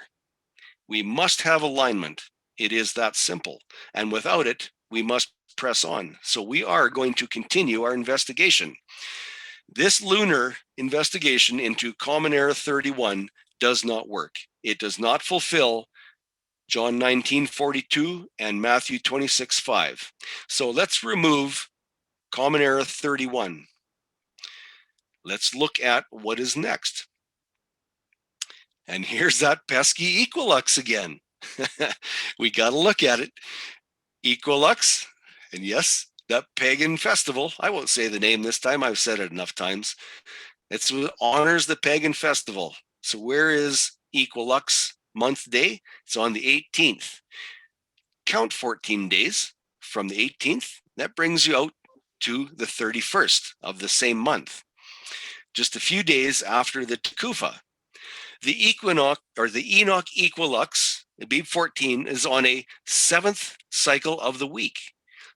We must have alignment. It is that simple. And without it, we must press on. So we are going to continue our investigation. This lunar investigation into Common Era 31 does not work. It does not fulfill John 19:42 and Matthew 26:5. So let's remove Common Era 31. Let's look at what is next. And here's that pesky equilux again. We got to look at it. Equilux, and yes, that pagan festival. I won't say the name this time. I've said it enough times. It honors the pagan festival. So where is Equilux month day? It's on the 18th. Count 14 days from the 18th. That brings you out to the 31st of the same month. Just a few days after the Tekufa. The equinox or the Enoch equilux, Abib 14, is on a 7th cycle of the week.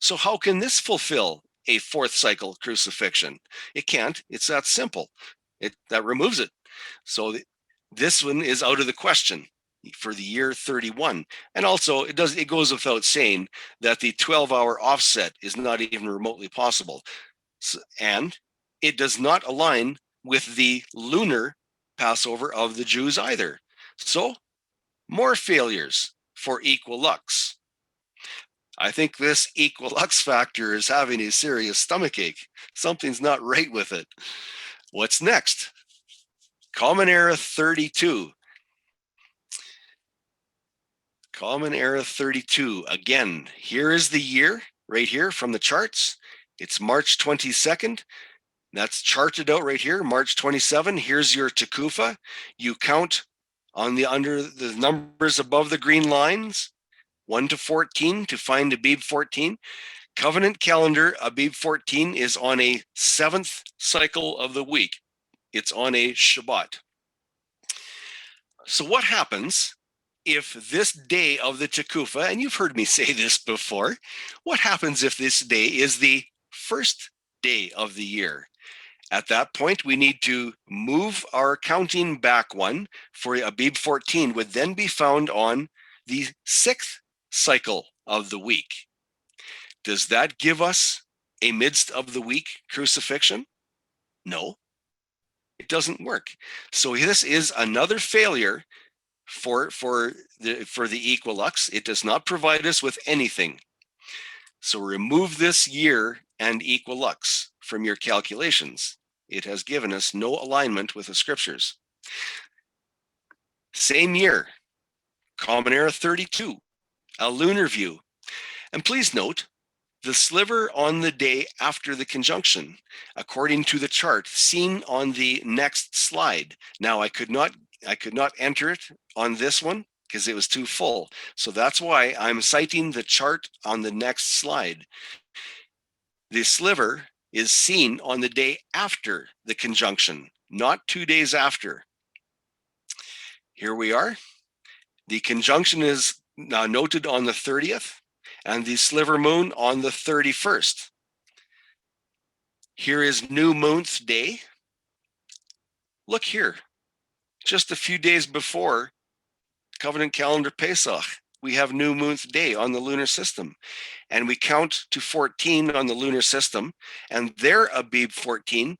So how can this fulfill a 4th cycle crucifixion? It can't. It's that simple. That removes it. So this one is out of the question for the year 31. And also it goes without saying that the 12-hour offset is not even remotely possible. And it does not align with the lunar Passover of the Jews either. So more failures for Equilux. I think this Equilux factor is having a serious stomachache. Something's not right with it. What's next? Common Era 32. Common Era 32. Again, here is the year right here from the charts. It's March 22nd. That's charted out right here, March 27. Here's your Tekufa. You count on under the numbers above the green lines, 1 to 14 to find Abib 14. Covenant calendar, Abib 14 is on a 7th cycle of the week. It's on a Shabbat. So what happens if this day of the Tekufa, and you've heard me say this before, what happens if this day is the first day of the year? At that point, we need to move our counting back one for Abib 14 would then be found on the 6th cycle of the week. Does that give us a midst of the week crucifixion? No, it doesn't work. So this is another failure for the Equilux. It does not provide us with anything. So remove this year and Equilux from your calculations. It has given us no alignment with the scriptures. Same year, Common Era 32, a lunar view. And please note, the sliver on the day after the conjunction, according to the chart seen on the next slide. Now I could not enter it on this one because it was too full. So that's why I'm citing the chart on the next slide. The sliver is seen on the day after the conjunction, not 2 days after. Here we are. The conjunction is noted on the 30th and the sliver moon on the 31st. Here is new moon's day. Look here, just a few days before Covenant Calendar Pesach, we have new moon's day on the lunar system. And we count to 14 on the lunar system, and their Abib 14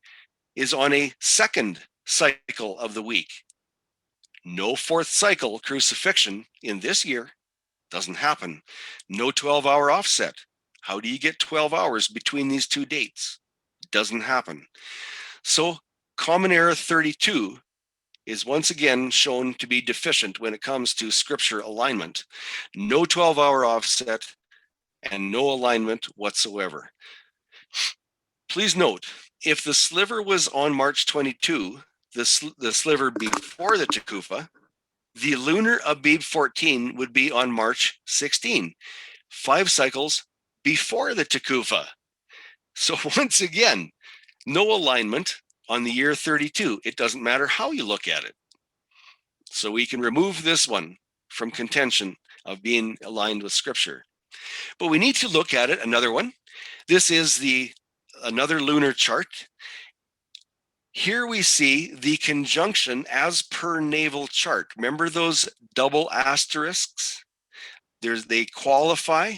is on a 2nd cycle of the week. No 4th cycle crucifixion in this year. Doesn't happen. No 12-hour offset. How do you get 12 hours between these two dates? Doesn't happen. So Common Era 32 is once again shown to be deficient when it comes to scripture alignment. No 12-hour offset and no alignment whatsoever. Please note, if the sliver was on March 22, the sliver before the Tekufa, the lunar Abib 14 would be on March 16, 5 cycles before the Tekufa. So once again, no alignment on the year 32. It doesn't matter how you look at it. So we can remove this one from contention of being aligned with scripture. But we need to look at it, another one. This is another lunar chart. Here we see the conjunction as per naval chart. Remember those double asterisks? They qualify.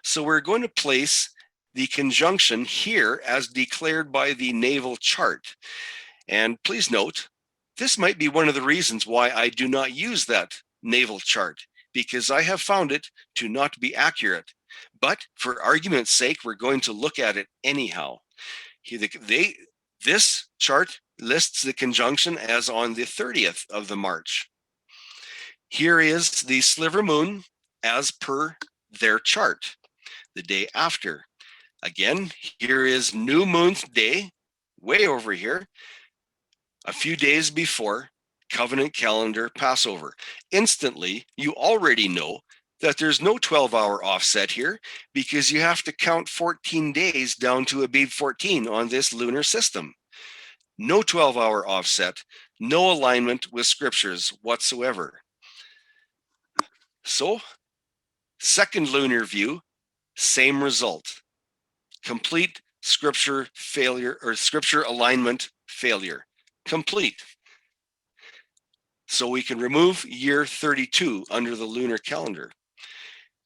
So we're going to place the conjunction here as declared by the naval chart. And please note, this might be one of the reasons why I do not use that naval chart, because I have found it to not be accurate. But for argument's sake, we're going to look at it anyhow. This chart lists the conjunction as on the 30th of the March. Here is the sliver moon as per their chart, the day after. Again, here is new moon day, way over here, a few days before covenant calendar Passover. Instantly, you already know that there's no 12-hour offset here because you have to count 14 days down to Abib 14 on this lunar system. No 12-hour offset, no alignment with scriptures whatsoever. So, second lunar view, same result. Complete scripture failure or scripture alignment failure. Complete. So we can remove year 32 under the lunar calendar.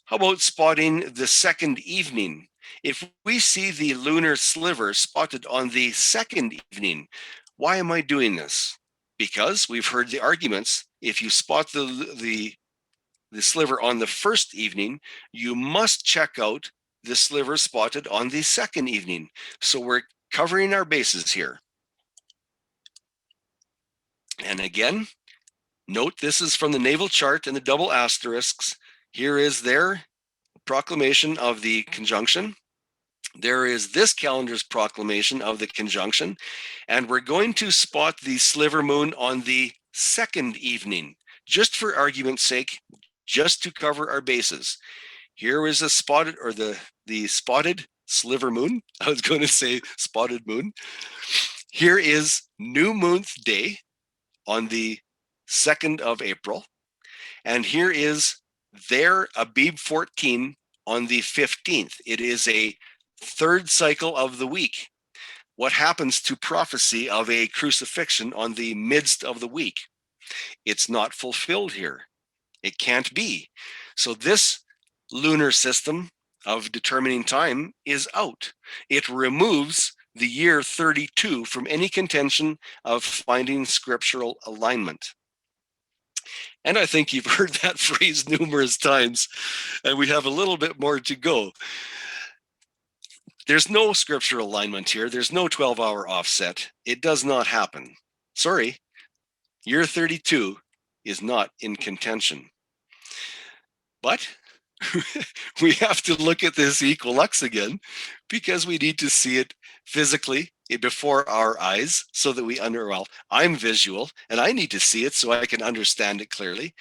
How about spotting the second evening? If we see the lunar sliver spotted on the second evening, why am I doing this? Because we've heard the arguments. If you spot the sliver on the first evening, you must check out the sliver spotted on the second evening. So we're covering our bases here. And again, note this is from the naval chart and the double asterisks. Here is their proclamation of the conjunction. There is this calendar's proclamation of the conjunction. And we're going to spot the sliver moon on the second evening, just for argument's sake, just to cover our bases. Here is a spotted, or the spotted sliver moon. I was going to say spotted moon. Here is new moon's day on the 2nd of April. And here is their Abib 14 on the 15th. It is a third cycle of the week. What happens to prophecy of a crucifixion on the midst of the week? It's not fulfilled here. It can't be. So this lunar system of determining time is out. It removes the year 32 from any contention of finding scriptural alignment. And I think you've heard that phrase numerous times, and we have a little bit more to go. There's no scriptural alignment here. There's no 12-hour offset. It does not happen. Sorry, year 32 is not in contention. But we have to look at this equilux again because we need to see it physically before our eyes so that I'm visual and I need to see it so I can understand it clearly.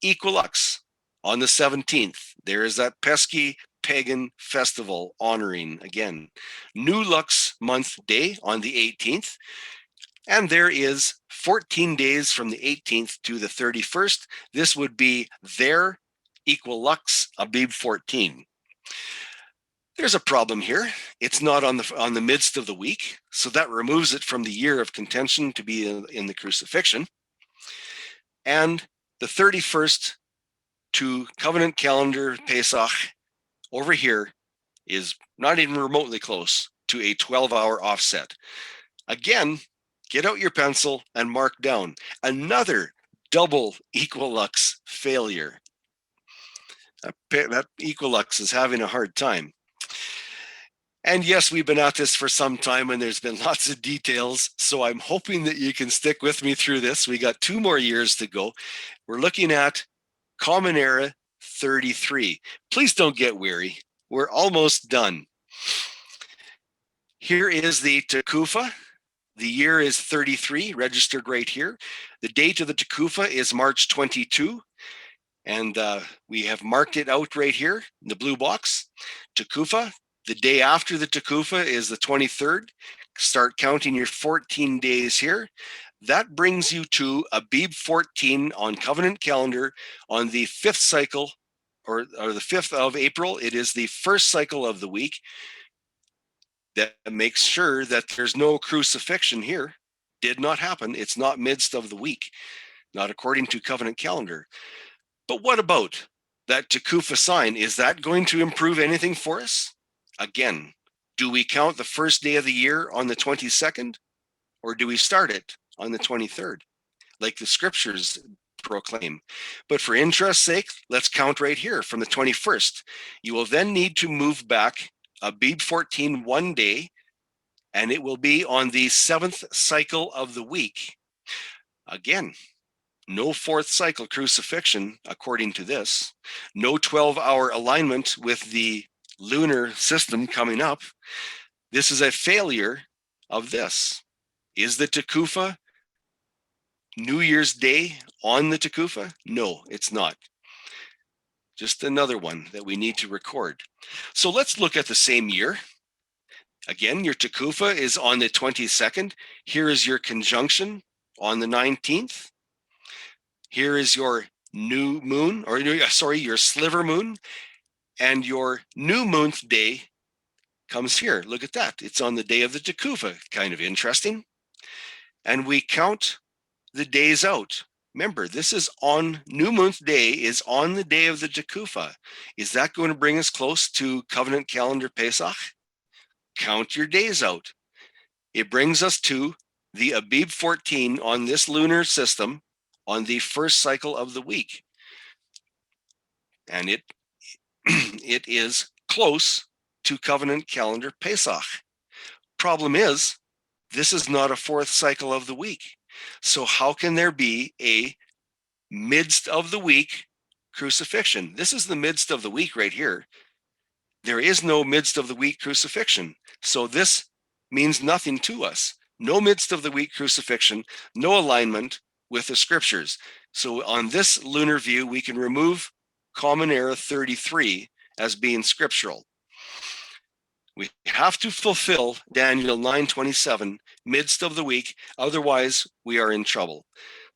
Equilux on the 17th. There is that pesky pagan festival honoring again. New Lux month day on the 18th. And there is 14 days from the 18th to the 31st. This would be their Equilux Abib 14. There's a problem here. It's not on the midst of the week, so that removes it from the year of contention to be in the crucifixion. And the 31st to covenant calendar Pesach over here is not even remotely close to a 12-hour offset. Again, get out your pencil and mark down another double Equilux failure. That Equilux is having a hard time. And yes, we've been at this for some time and there's been lots of details. So I'm hoping that you can stick with me through this. We got 2 more years to go. We're looking at Common Era 33. Please don't get weary. We're almost done. Here is the Tekufa. The year is 33, registered right here. The date of the Tekufa is March 22. And we have marked it out right here in the blue box. Tekufa, the day after the Tekufa is the 23rd. Start counting your 14 days here. That brings you to Abib 14 on covenant calendar on the 5th cycle, or the 5th of April. It is the first cycle of the week. That makes sure that there's no crucifixion here. Did not happen. It's not midst of the week, not according to covenant calendar. But what about that Tekufa sign? Is that going to improve anything for us? Again, do we count the first day of the year on the 22nd? Or do we start it on the 23rd, like the scriptures proclaim? But for interest's sake, let's count right here from the 21st. You will then need to move back Abib 14 1 day and it will be on the 7th cycle of the week. Again, no 4th cycle crucifixion, according to this. No 12-hour alignment with the lunar system coming up. This is a failure of this. Is the Tekufa New Year's Day on the Tekufa? No, it's not. Just another one that we need to record. So let's look at the same year. Again, your Tekufa is on the 22nd. Here is your conjunction on the 19th. Here is your new moon, or sorry, your sliver moon, and your new moon day comes here. Look at that. It's on the day of the Tekufa. Kind of interesting. And we count the days out. Remember, this is on new moon day is on the day of the Tekufa. Is that going to bring us close to covenant calendar Pesach? Count your days out. It brings us to the Abib 14 on this lunar system on the 1st cycle of the week. And it is close to covenant calendar Pesach. Problem is, this is not a 4th cycle of the week. So how can there be a midst of the week crucifixion? This is the midst of the week right here. There is no midst of the week crucifixion. So this means nothing to us. No midst of the week crucifixion, no alignment with the scriptures. So on this lunar view, we can remove Common Era 33 as being scriptural. We have to fulfill Daniel 9:27, midst of the week, otherwise we are in trouble.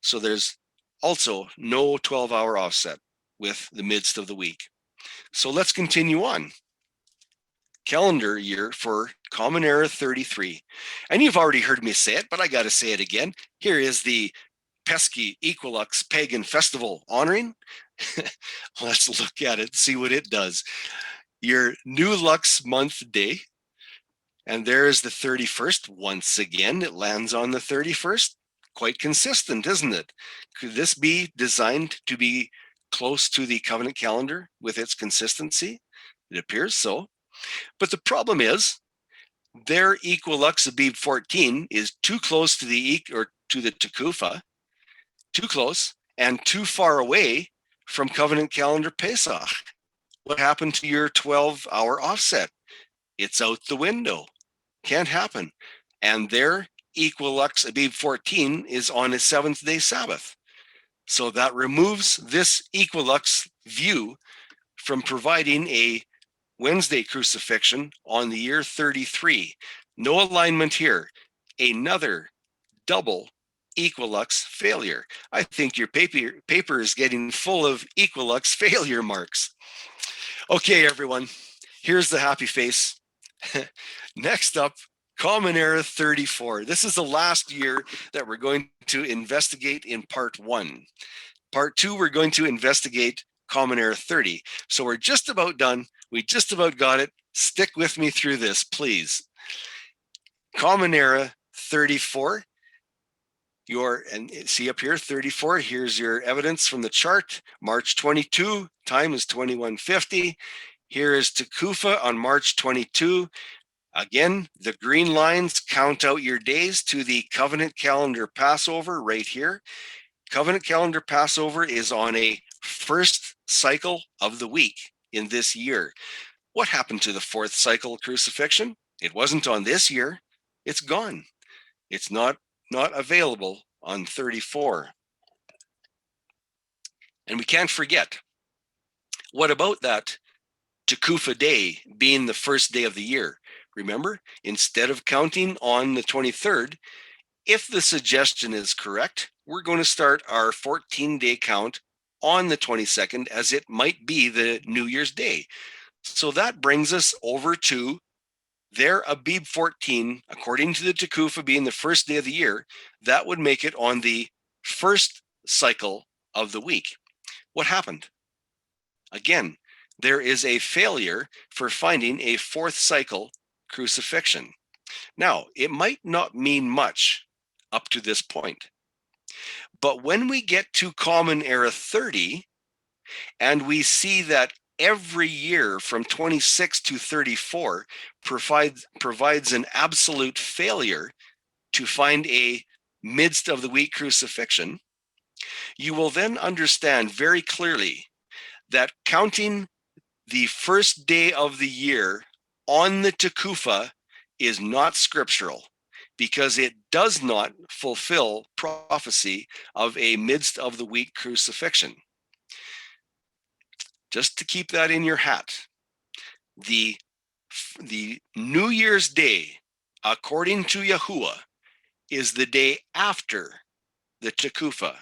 So there's also no 12-hour offset with the midst of the week. So let's continue on. Calendar year for Common Era 33. And you've already heard me say it, but I got to say it again. Here is the pesky Equilux pagan festival honoring. Let's look at it, see what it does. Your new Lux month day. And there is the 31st. Once again, it lands on the 31st. Quite consistent, isn't it? Could this be designed to be close to the covenant calendar with its consistency? It appears so. But the problem is, their Equilux Abib 14 is too close to the Tekufa, too close, and too far away from covenant calendar Pesach. What happened to your 12-hour offset? It's out the window. Can't happen. And their Equilux Abib 14 is on a 7th-day Sabbath. So that removes this Equilux view from providing a Wednesday crucifixion on the year 33. No alignment here. Another double Equilux failure. I think your paper is getting full of Equilux failure marks. Okay, everyone, here's the happy face. Next up, Common Era 34. This is the last year that we're going to investigate in part 1. Part 2, we're going to investigate Common Era 30. So we're just about done. We just about got it. Stick with me through this, please. Common Era 34. And see up here, 34. Here's your evidence from the chart. March 22, time is 21:50. Here is Tekufa on March 22. Again, the green lines count out your days to the covenant calendar Passover right here. Covenant calendar Passover is on a 1st cycle of the week in this year. What happened to the 4th cycle crucifixion? It wasn't on this year. It's gone. It's not available on 34. And we can't forget, what about that Tekufa day being the 1st day of the year? Remember, instead of counting on the 23rd, if the suggestion is correct, we're going to start our 14-day count on the 22nd, as it might be the New Year's Day. So that brings us over to their Abib 14, according to the Tekufa being the 1st day of the year. That would make it on the 1st cycle of the week. What happened? Again, there is a failure for finding a 4th cycle crucifixion. Now, it might not mean much up to this point, but when we get to Common Era 30 and we see that every year from 26 to 34 provides an absolute failure to find a midst of the week crucifixion, you will then understand very clearly that counting the first day of the year on the Tekufa is not scriptural, because it does not fulfill prophecy of a midst of the week crucifixion. Just to keep that in your hat, the New Year's Day, according to Yahuwah, is the day after the Tekufa.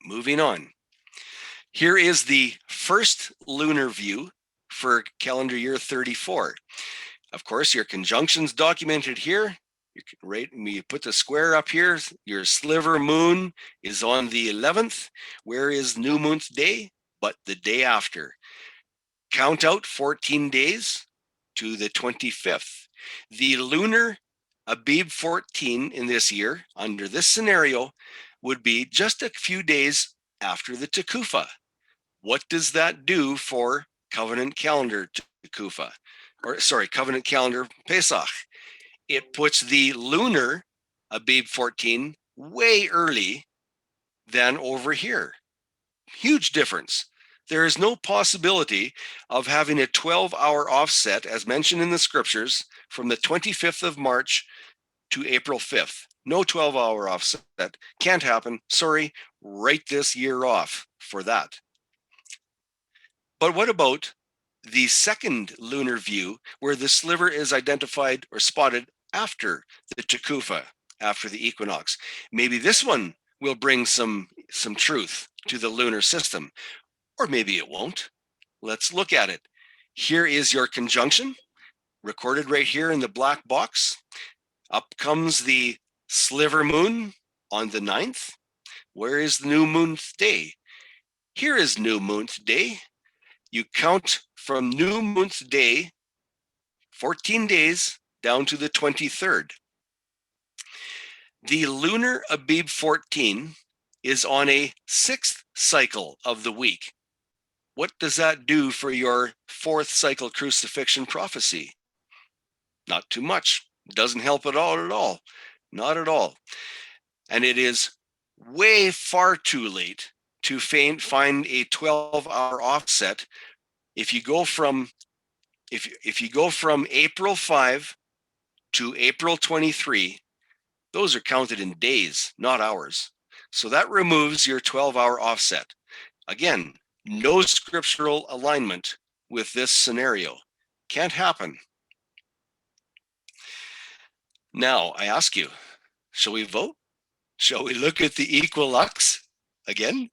Moving on. Here is the first lunar view for calendar year 34. Of course, your conjunctions documented here. You put the square up here. Your sliver moon is on the 11th. Where is new moon's day? But the day after. Count out 14 days to the 25th. The lunar Abib 14 in this year, under this scenario, would be just a few days after the Tekufa. What does that do for covenant calendar Tekufa? Covenant calendar Pesach? It puts the lunar Abib 14 way early than over here. Huge difference. There is no possibility of having a 12-hour offset, as mentioned in the scriptures, from the 25th of March to April 5th. No 12-hour offset. Can't happen. Sorry, write this year off for that. But what about the second lunar view, where the sliver is identified or spotted after the Tekufa, after the equinox? Maybe this one will bring some truth to the lunar system, or maybe it won't. Let's look at it. Here is your conjunction, recorded right here in the black box. Up comes the sliver moon on the 9th. Where is the new moon's day? Here is new moon's day. You count from new moon's day, 14 days, down to the 23rd. The lunar Abib 14 is on a 6th cycle of the week. What does that do for your 4th cycle crucifixion prophecy? Not too much. Doesn't help at all. Not at all. And it is way far too late to find a 12-hour offset. If you go from April 5 to April 23, those are counted in days, not hours. So that removes your 12-hour offset. Again, no scriptural alignment with this scenario. Can't happen. Now, I ask you, shall we vote? Shall we look at the equilux again?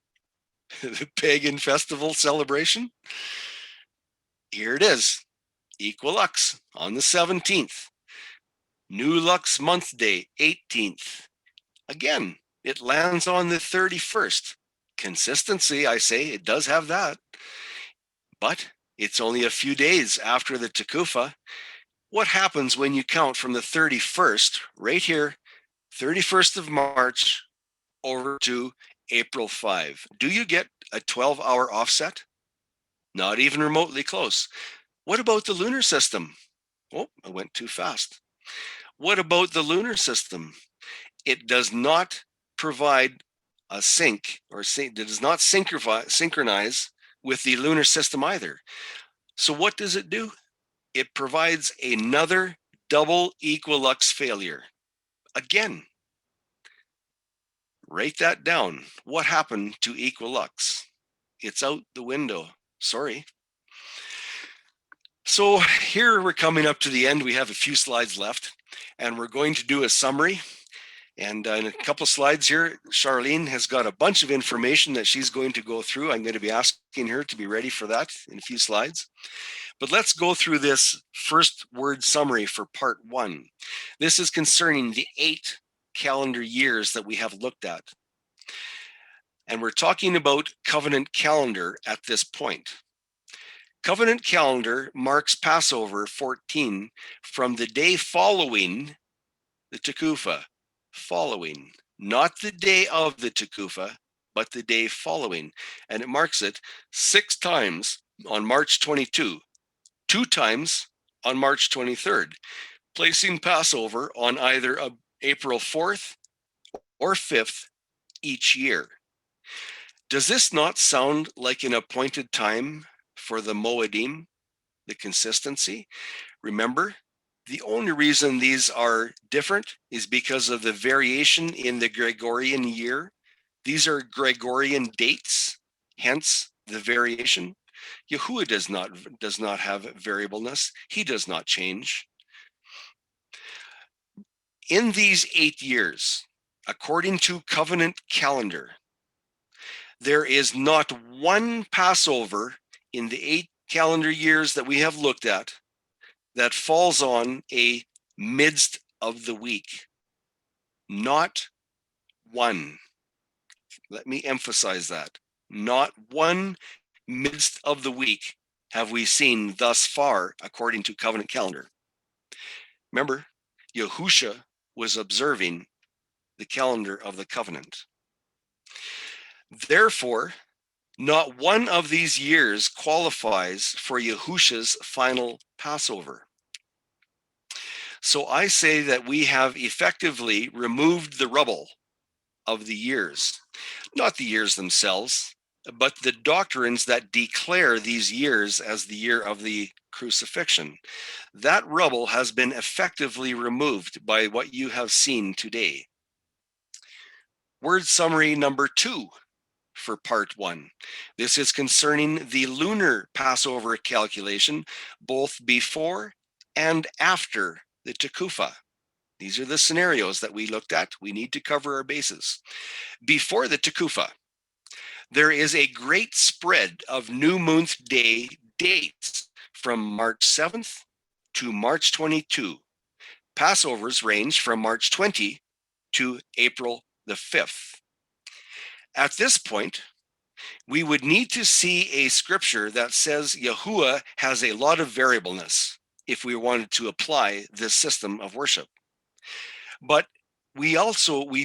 The pagan festival celebration? Here it is. Equilux on the 17th. New Lux month day, 18th. Again, it lands on the 31st. Consistency, I say, it does have that. But it's only a few days after the Tekufa. What happens when you count from the 31st, right here, 31st of March, over to April 5? Do you get a 12-hour offset? Not even remotely close. What about the lunar system? Oh, I went too fast. What about the lunar system? It does not provide a sync, or it does not synchronize with the lunar system either. So what does it do? It provides another double equilux failure. Again, write that down. What happened to equilux? It's out the window. Sorry. So here we're coming up to the end. We have a few slides left, and we're going to do a summary. And in a couple of slides here, Charlene has got a bunch of information that she's going to go through. I'm going to be asking her to be ready for that in a few slides. But let's go through this first word summary for part 1. This is concerning the 8 calendar years that we have looked at. And we're talking about covenant calendar at this point. Covenant calendar marks Passover 14 from the day following the Tekufa. Following, not the day of the Tekufa, but the day following. And it marks it 6 times on March 22, 2 times on March 23rd, placing Passover on either April 4th or 5th each year. Does this not sound like an appointed time for the Moedim, the consistency? Remember, the only reason these are different is because of the variation in the Gregorian year. These are Gregorian dates, hence the variation. Yahuwah does not have variableness. He does not change. In these 8 years, according to covenant calendar, there is not one Passover in the 8 calendar years that we have looked at that falls on a midst of the week. Not one. Let me emphasize that. Not one midst of the week have we seen thus far according to covenant calendar. Remember, Yahusha was observing the calendar of the covenant. Therefore, not one of these years qualifies for Yahusha's final Passover. So I say that we have effectively removed the rubble of the years, not the years themselves, but the doctrines that declare these years as the year of the crucifixion. That rubble has been effectively removed by what you have seen today. Word summary number 2 for part 1. This is concerning the lunar Passover calculation, both before and after the Tekufah. These are the scenarios that we looked at. We need to cover our bases. Before the Tekufah, there is a great spread of new moon day dates from March 7th to March 22. Passovers range from March 20 to April the 5th. At this point, we would need to see a scripture that says Yahuwah has a lot of variableness if we wanted to apply this system of worship. But we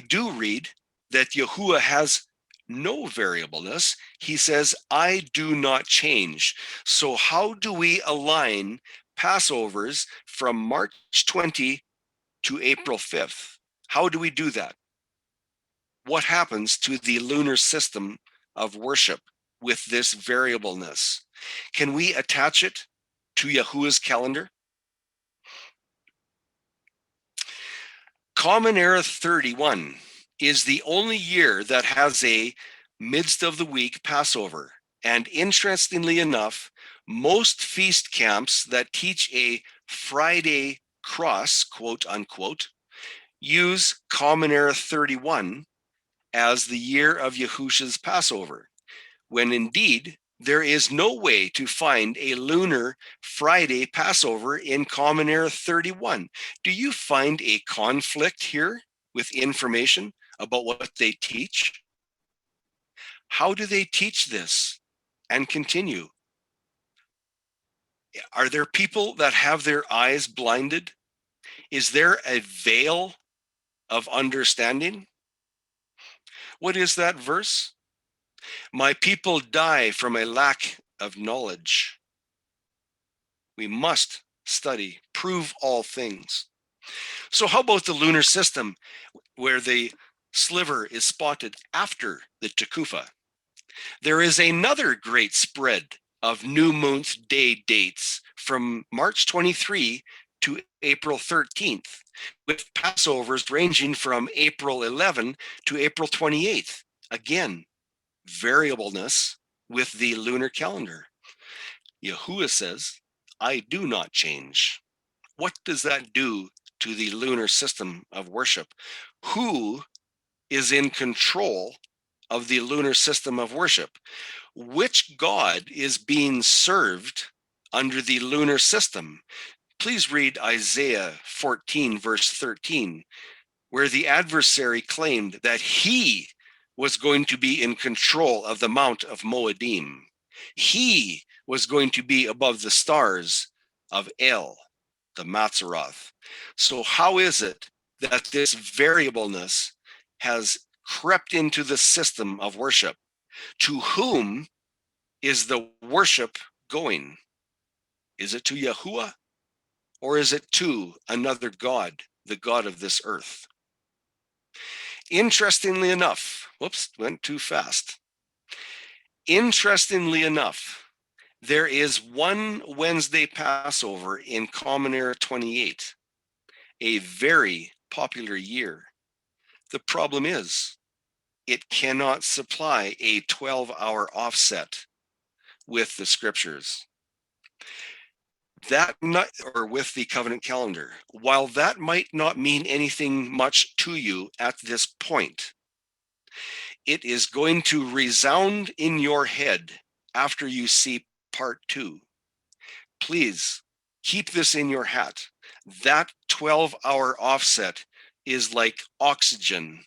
do read that Yahuwah has no variableness. He says, I do not change. So how do we align Passovers from March 20 to April 5th? How do we do that? What happens to the lunar system of worship with this variableness? Can we attach it to Yahuwah's calendar? Common Era 31 is the only year that has a midst of the week Passover. And interestingly enough, most feast camps that teach a Friday cross, quote unquote, use Common Era 31 as the year of Yahusha's Passover, when indeed there is no way to find a lunar Friday Passover in Common Era 31. Do you find a conflict here with information about what they teach? How do they teach this and continue? Are there people that have their eyes blinded? Is there a veil of understanding? What is that verse? My people die from a lack of knowledge. We must study, prove all things. So how about the lunar system where the sliver is spotted after the Tekufah? There is another great spread of new moon day dates from March 23 to April 13th, with Passovers ranging from April 11 to April 28th. Again, variableness with the lunar calendar. Yahuwah says, I do not change. What does that do to the lunar system of worship? Who is in control of the lunar system of worship? Which God is being served under the lunar system? Please read Isaiah 14, verse 13, where the adversary claimed that he was going to be in control of the Mount of Moedim. He was going to be above the stars of El, the Matzeroth. So how is it that this variableness has crept into the system of worship. To whom is the worship going? Is it to Yahuwah, or is it to another god, the god of this earth? Interestingly enough, whoops, went too fast. Interestingly enough, there is one Wednesday Passover in Common Era 28, a very popular year. The problem is, it cannot supply a 12-hour offset with the scriptures. Or with the covenant calendar. While that might not mean anything much to you at this point, it is going to resound in your head after you see part 2. Please keep this in your hat. That 12-hour offset is like oxygen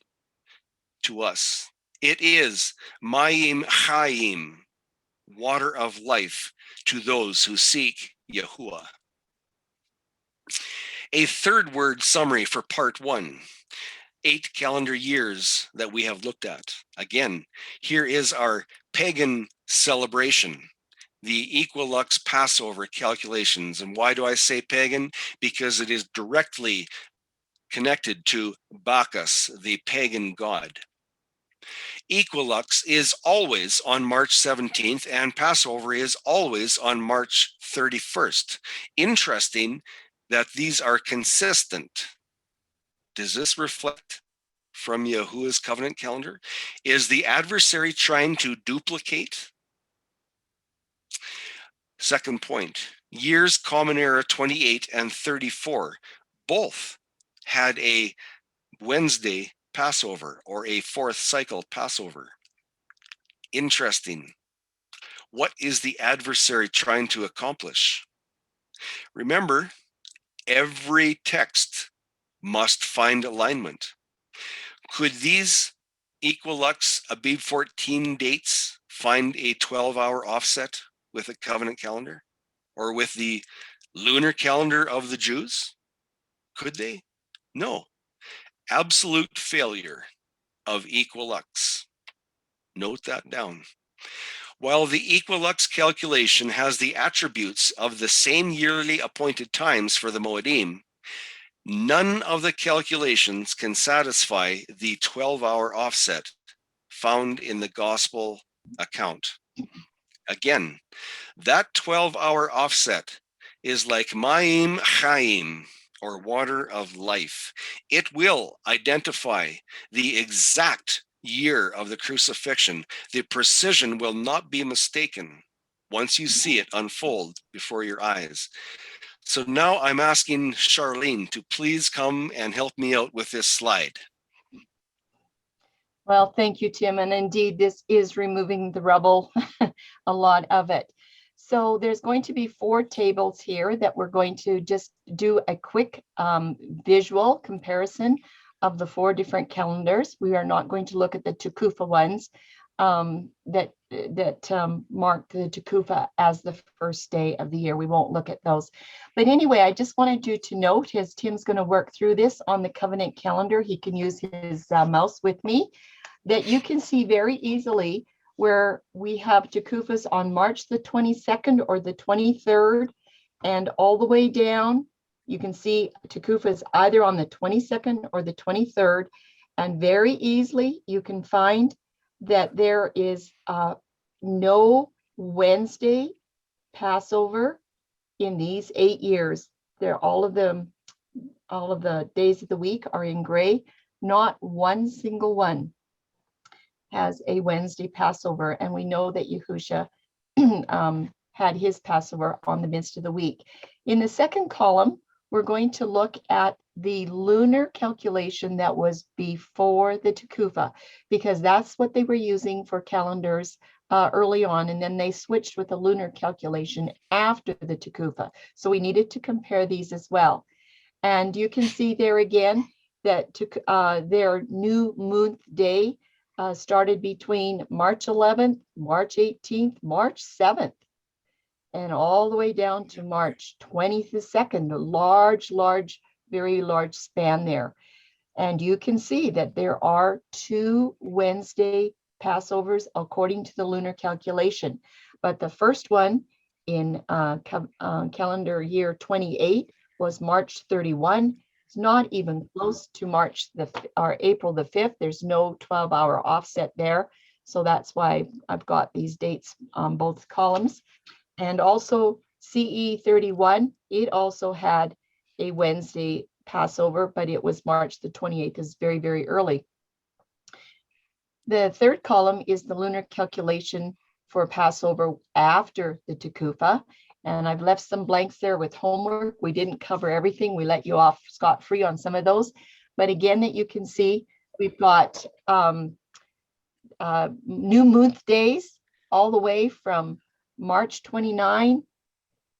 to us. It is Mayim Chaim, water of life to those who seek Yahuwah. A third word summary for part 1, 8 calendar years that we have looked at. Again, here is our pagan celebration, the Equilux Passover calculations. And why do I say pagan? Because it is directly connected to Bacchus, the pagan god. Equilux is always on March 17th, and Passover is always on March 31st. Interesting that these are consistent. Does this reflect from Yahuwah's covenant calendar? Is the adversary trying to duplicate? Second point, years Common Era 28 and 34 both had a Wednesday Passover or a fourth cycle Passover. Interesting. What is the adversary trying to accomplish? Remember, every text must find alignment. Could these Equilux Abib 14 dates find a 12-hour offset with a covenant calendar or with the lunar calendar of the Jews? Could they? No. Absolute failure of Equilux. Note that down. While the Equilux calculation has the attributes of the same yearly appointed times for the Moedim, none of the calculations can satisfy the 12-hour offset found in the gospel account. Again, that 12-hour offset is like Mayim Chaim, or water of life. It will identify the exact year of the crucifixion. The precision will not be mistaken once you see it unfold before your eyes. So now I'm asking Charlene to please come and help me out with this slide. Well, thank you, Tim. And indeed, this is removing the rubble, a lot of it. So there's going to be 4 tables here that we're going to just do a quick visual comparison of the 4 different calendars. We are not going to look at the Tekufa ones that mark the Tekufa as the first day of the year. We won't look at those. But anyway, I just wanted you to note, as Tim's going to work through this on the covenant calendar, he can use his mouse with me, that you can see very easily where we have Tekufas on March the 22nd or the 23rd, and all the way down, you can see Tekufas either on the 22nd or the 23rd, and very easily you can find that there is no Wednesday Passover in these 8 years. They're all of the days of the week are in gray. Not one single one has a Wednesday Passover, and we know that Yahusha had his Passover on the midst of the week. In the second column, we're going to look at the lunar calculation that was before the Tekufa, because that's what they were using for calendars early on, and then they switched with the lunar calculation after the Tekufa. So we needed to compare these as well. And you can see there again that their new moon day started between March 11th, March 18th, March 7th, and all the way down to March 22nd, a large, very large span there. And you can see that there are 2 Wednesday Passovers according to the lunar calculation. But the first one in calendar year 28 was March 31. It's not even close to April the 5th. There's no 12-hour offset there. So that's why I've got these dates on both columns. And also CE 31, it also had a Wednesday Passover, but it was March the 28th, is very, very early. The third column is the lunar calculation for Passover after the Tekufa. And I've left some blanks there with homework. We didn't cover everything. We let you off scot-free on some of those. But again, that you can see, we've got new moon days all the way from March 29,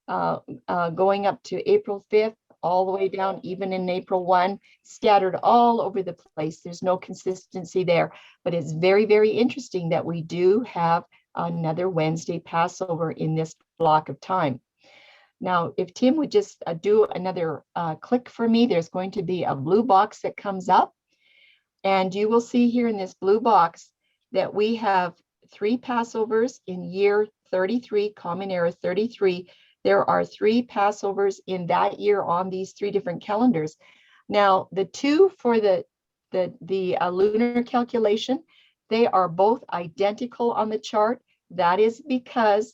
going up to April 5th, all the way down, even in April 1, scattered all over the place. There's no consistency there, but it's very, very interesting that we do have another Wednesday Passover in this block of time. Now, if Tim would just do another click for me, there's going to be a blue box that comes up, and you will see here in this blue box that we have 3 Passovers in year 33, Common Era 33. There are 3 Passovers in that year on these 3 different calendars. Now, the 2 for the lunar calculation, they are both identical on the chart. That is because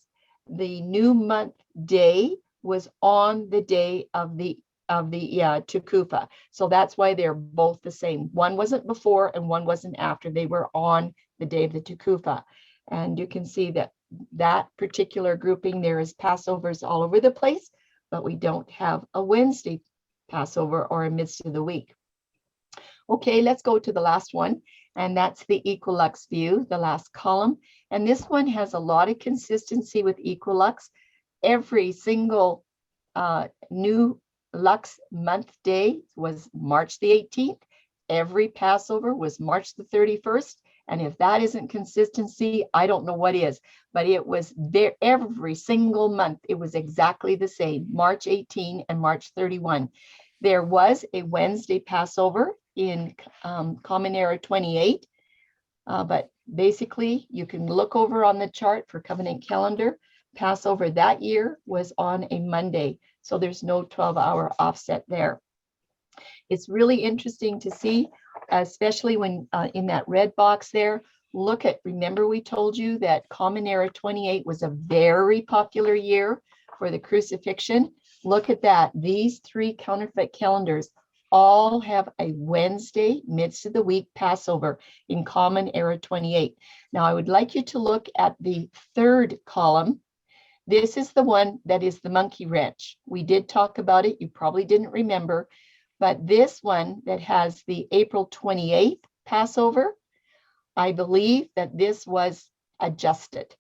the new month day was on the day of the Tekufa. So that's why they're both the same. One wasn't before and one wasn't after. They were on the day of the Tekufa. And you can see that that particular grouping, there is Passovers all over the place, but we don't have a Wednesday Passover or a midst of the week. Okay, let's go to the last one, and that's the equilux view, the last column. And this one has a lot of consistency with equilux. Every single new Lux month day was March the 18th. Every Passover was March the 31st. And if that isn't consistency, I don't know what is. But it was there every single month. It was exactly the same, March 18 and March 31. There was a Wednesday Passover in Common Era 28. But basically, you can look over on the chart for Covenant Calendar. Passover that year was on a Monday. So there's no 12-hour offset there. It's really interesting to see, especially when in that red box there, remember we told you that Common Era 28 was a very popular year for the Crucifixion. Look at that. These 3 counterfeit calendars all have a Wednesday, midst of the week Passover in Common Era 28. Now, I would like you to look at the 3rd column. This is the one that is the monkey wrench. We did talk about it. You probably didn't remember. But this one that has the April 28th Passover, I believe that this was adjusted.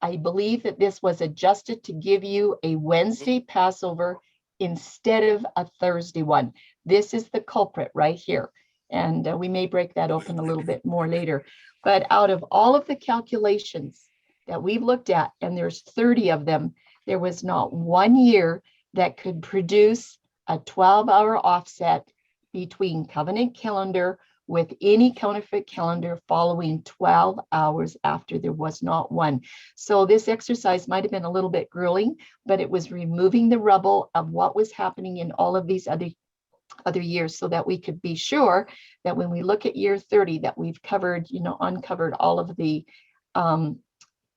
I believe that this was adjusted to give you a Wednesday Passover instead of a Thursday one. This is the culprit right here. And we may break that open a little bit more later. But out of all of the calculations that we've looked at, and there's 30 of them, there was not one year that could produce a 12-hour offset between Covenant Calendar with any counterfeit calendar following 12 hours after. There was not one. So this exercise might have been a little bit grueling, but it was removing the rubble of what was happening in all of these other years, so that we could be sure that when we look at year 30, that we've covered, uncovered all of the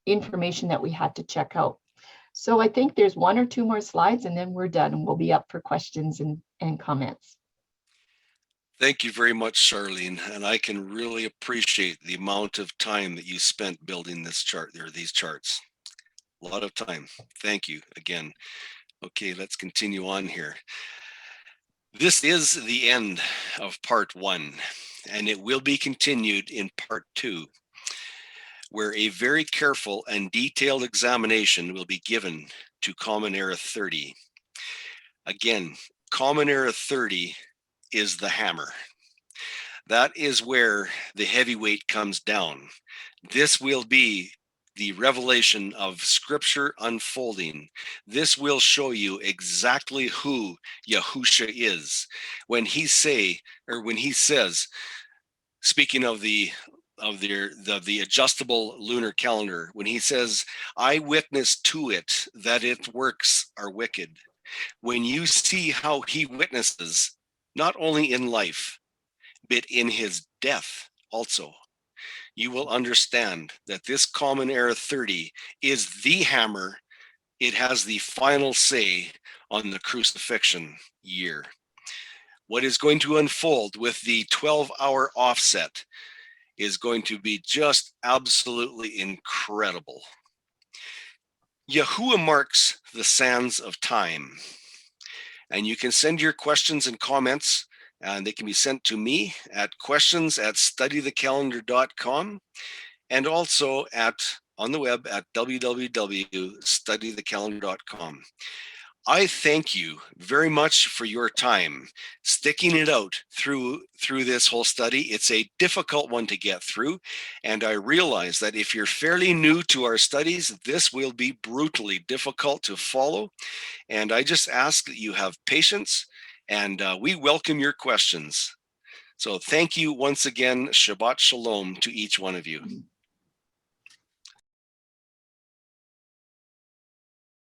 information that we had to check out. So I think there's 1 or 2 more slides, and then we're done, and we'll be up for questions and comments. Thank you very much, Charlene. And I can really appreciate the amount of time that you spent building this chart, or these charts. A lot of time. Thank you again. Okay, let's continue on here. This is the end of part 1, and it will be continued in part 2, where a very careful and detailed examination will be given to Common Era 30. Again, Common Era 30 is the hammer. That is where the heavyweight comes down. This will be the revelation of Scripture unfolding. This will show you exactly who Yahusha is. When he says, speaking of the adjustable lunar calendar, when he says, I witness to it that its works are wicked. When you see how he witnesses, not only in life, but in his death also, you will understand that this Common Era 30 is the hammer. It has the final say on the crucifixion year. What is going to unfold with the 12-hour offset is going to be just absolutely incredible. Yahuwah marks the sands of time. And you can send your questions and comments, and they can be sent to me at questions@studythecalendar.com, and also on the web at www.studythecalendar.com. I thank you very much for your time, sticking it out through this whole study. It's a difficult one to get through, and I realize that if you're fairly new to our studies, this will be brutally difficult to follow. And I just ask that you have patience, and we welcome your questions. So thank you once again. Shabbat Shalom to each one of you.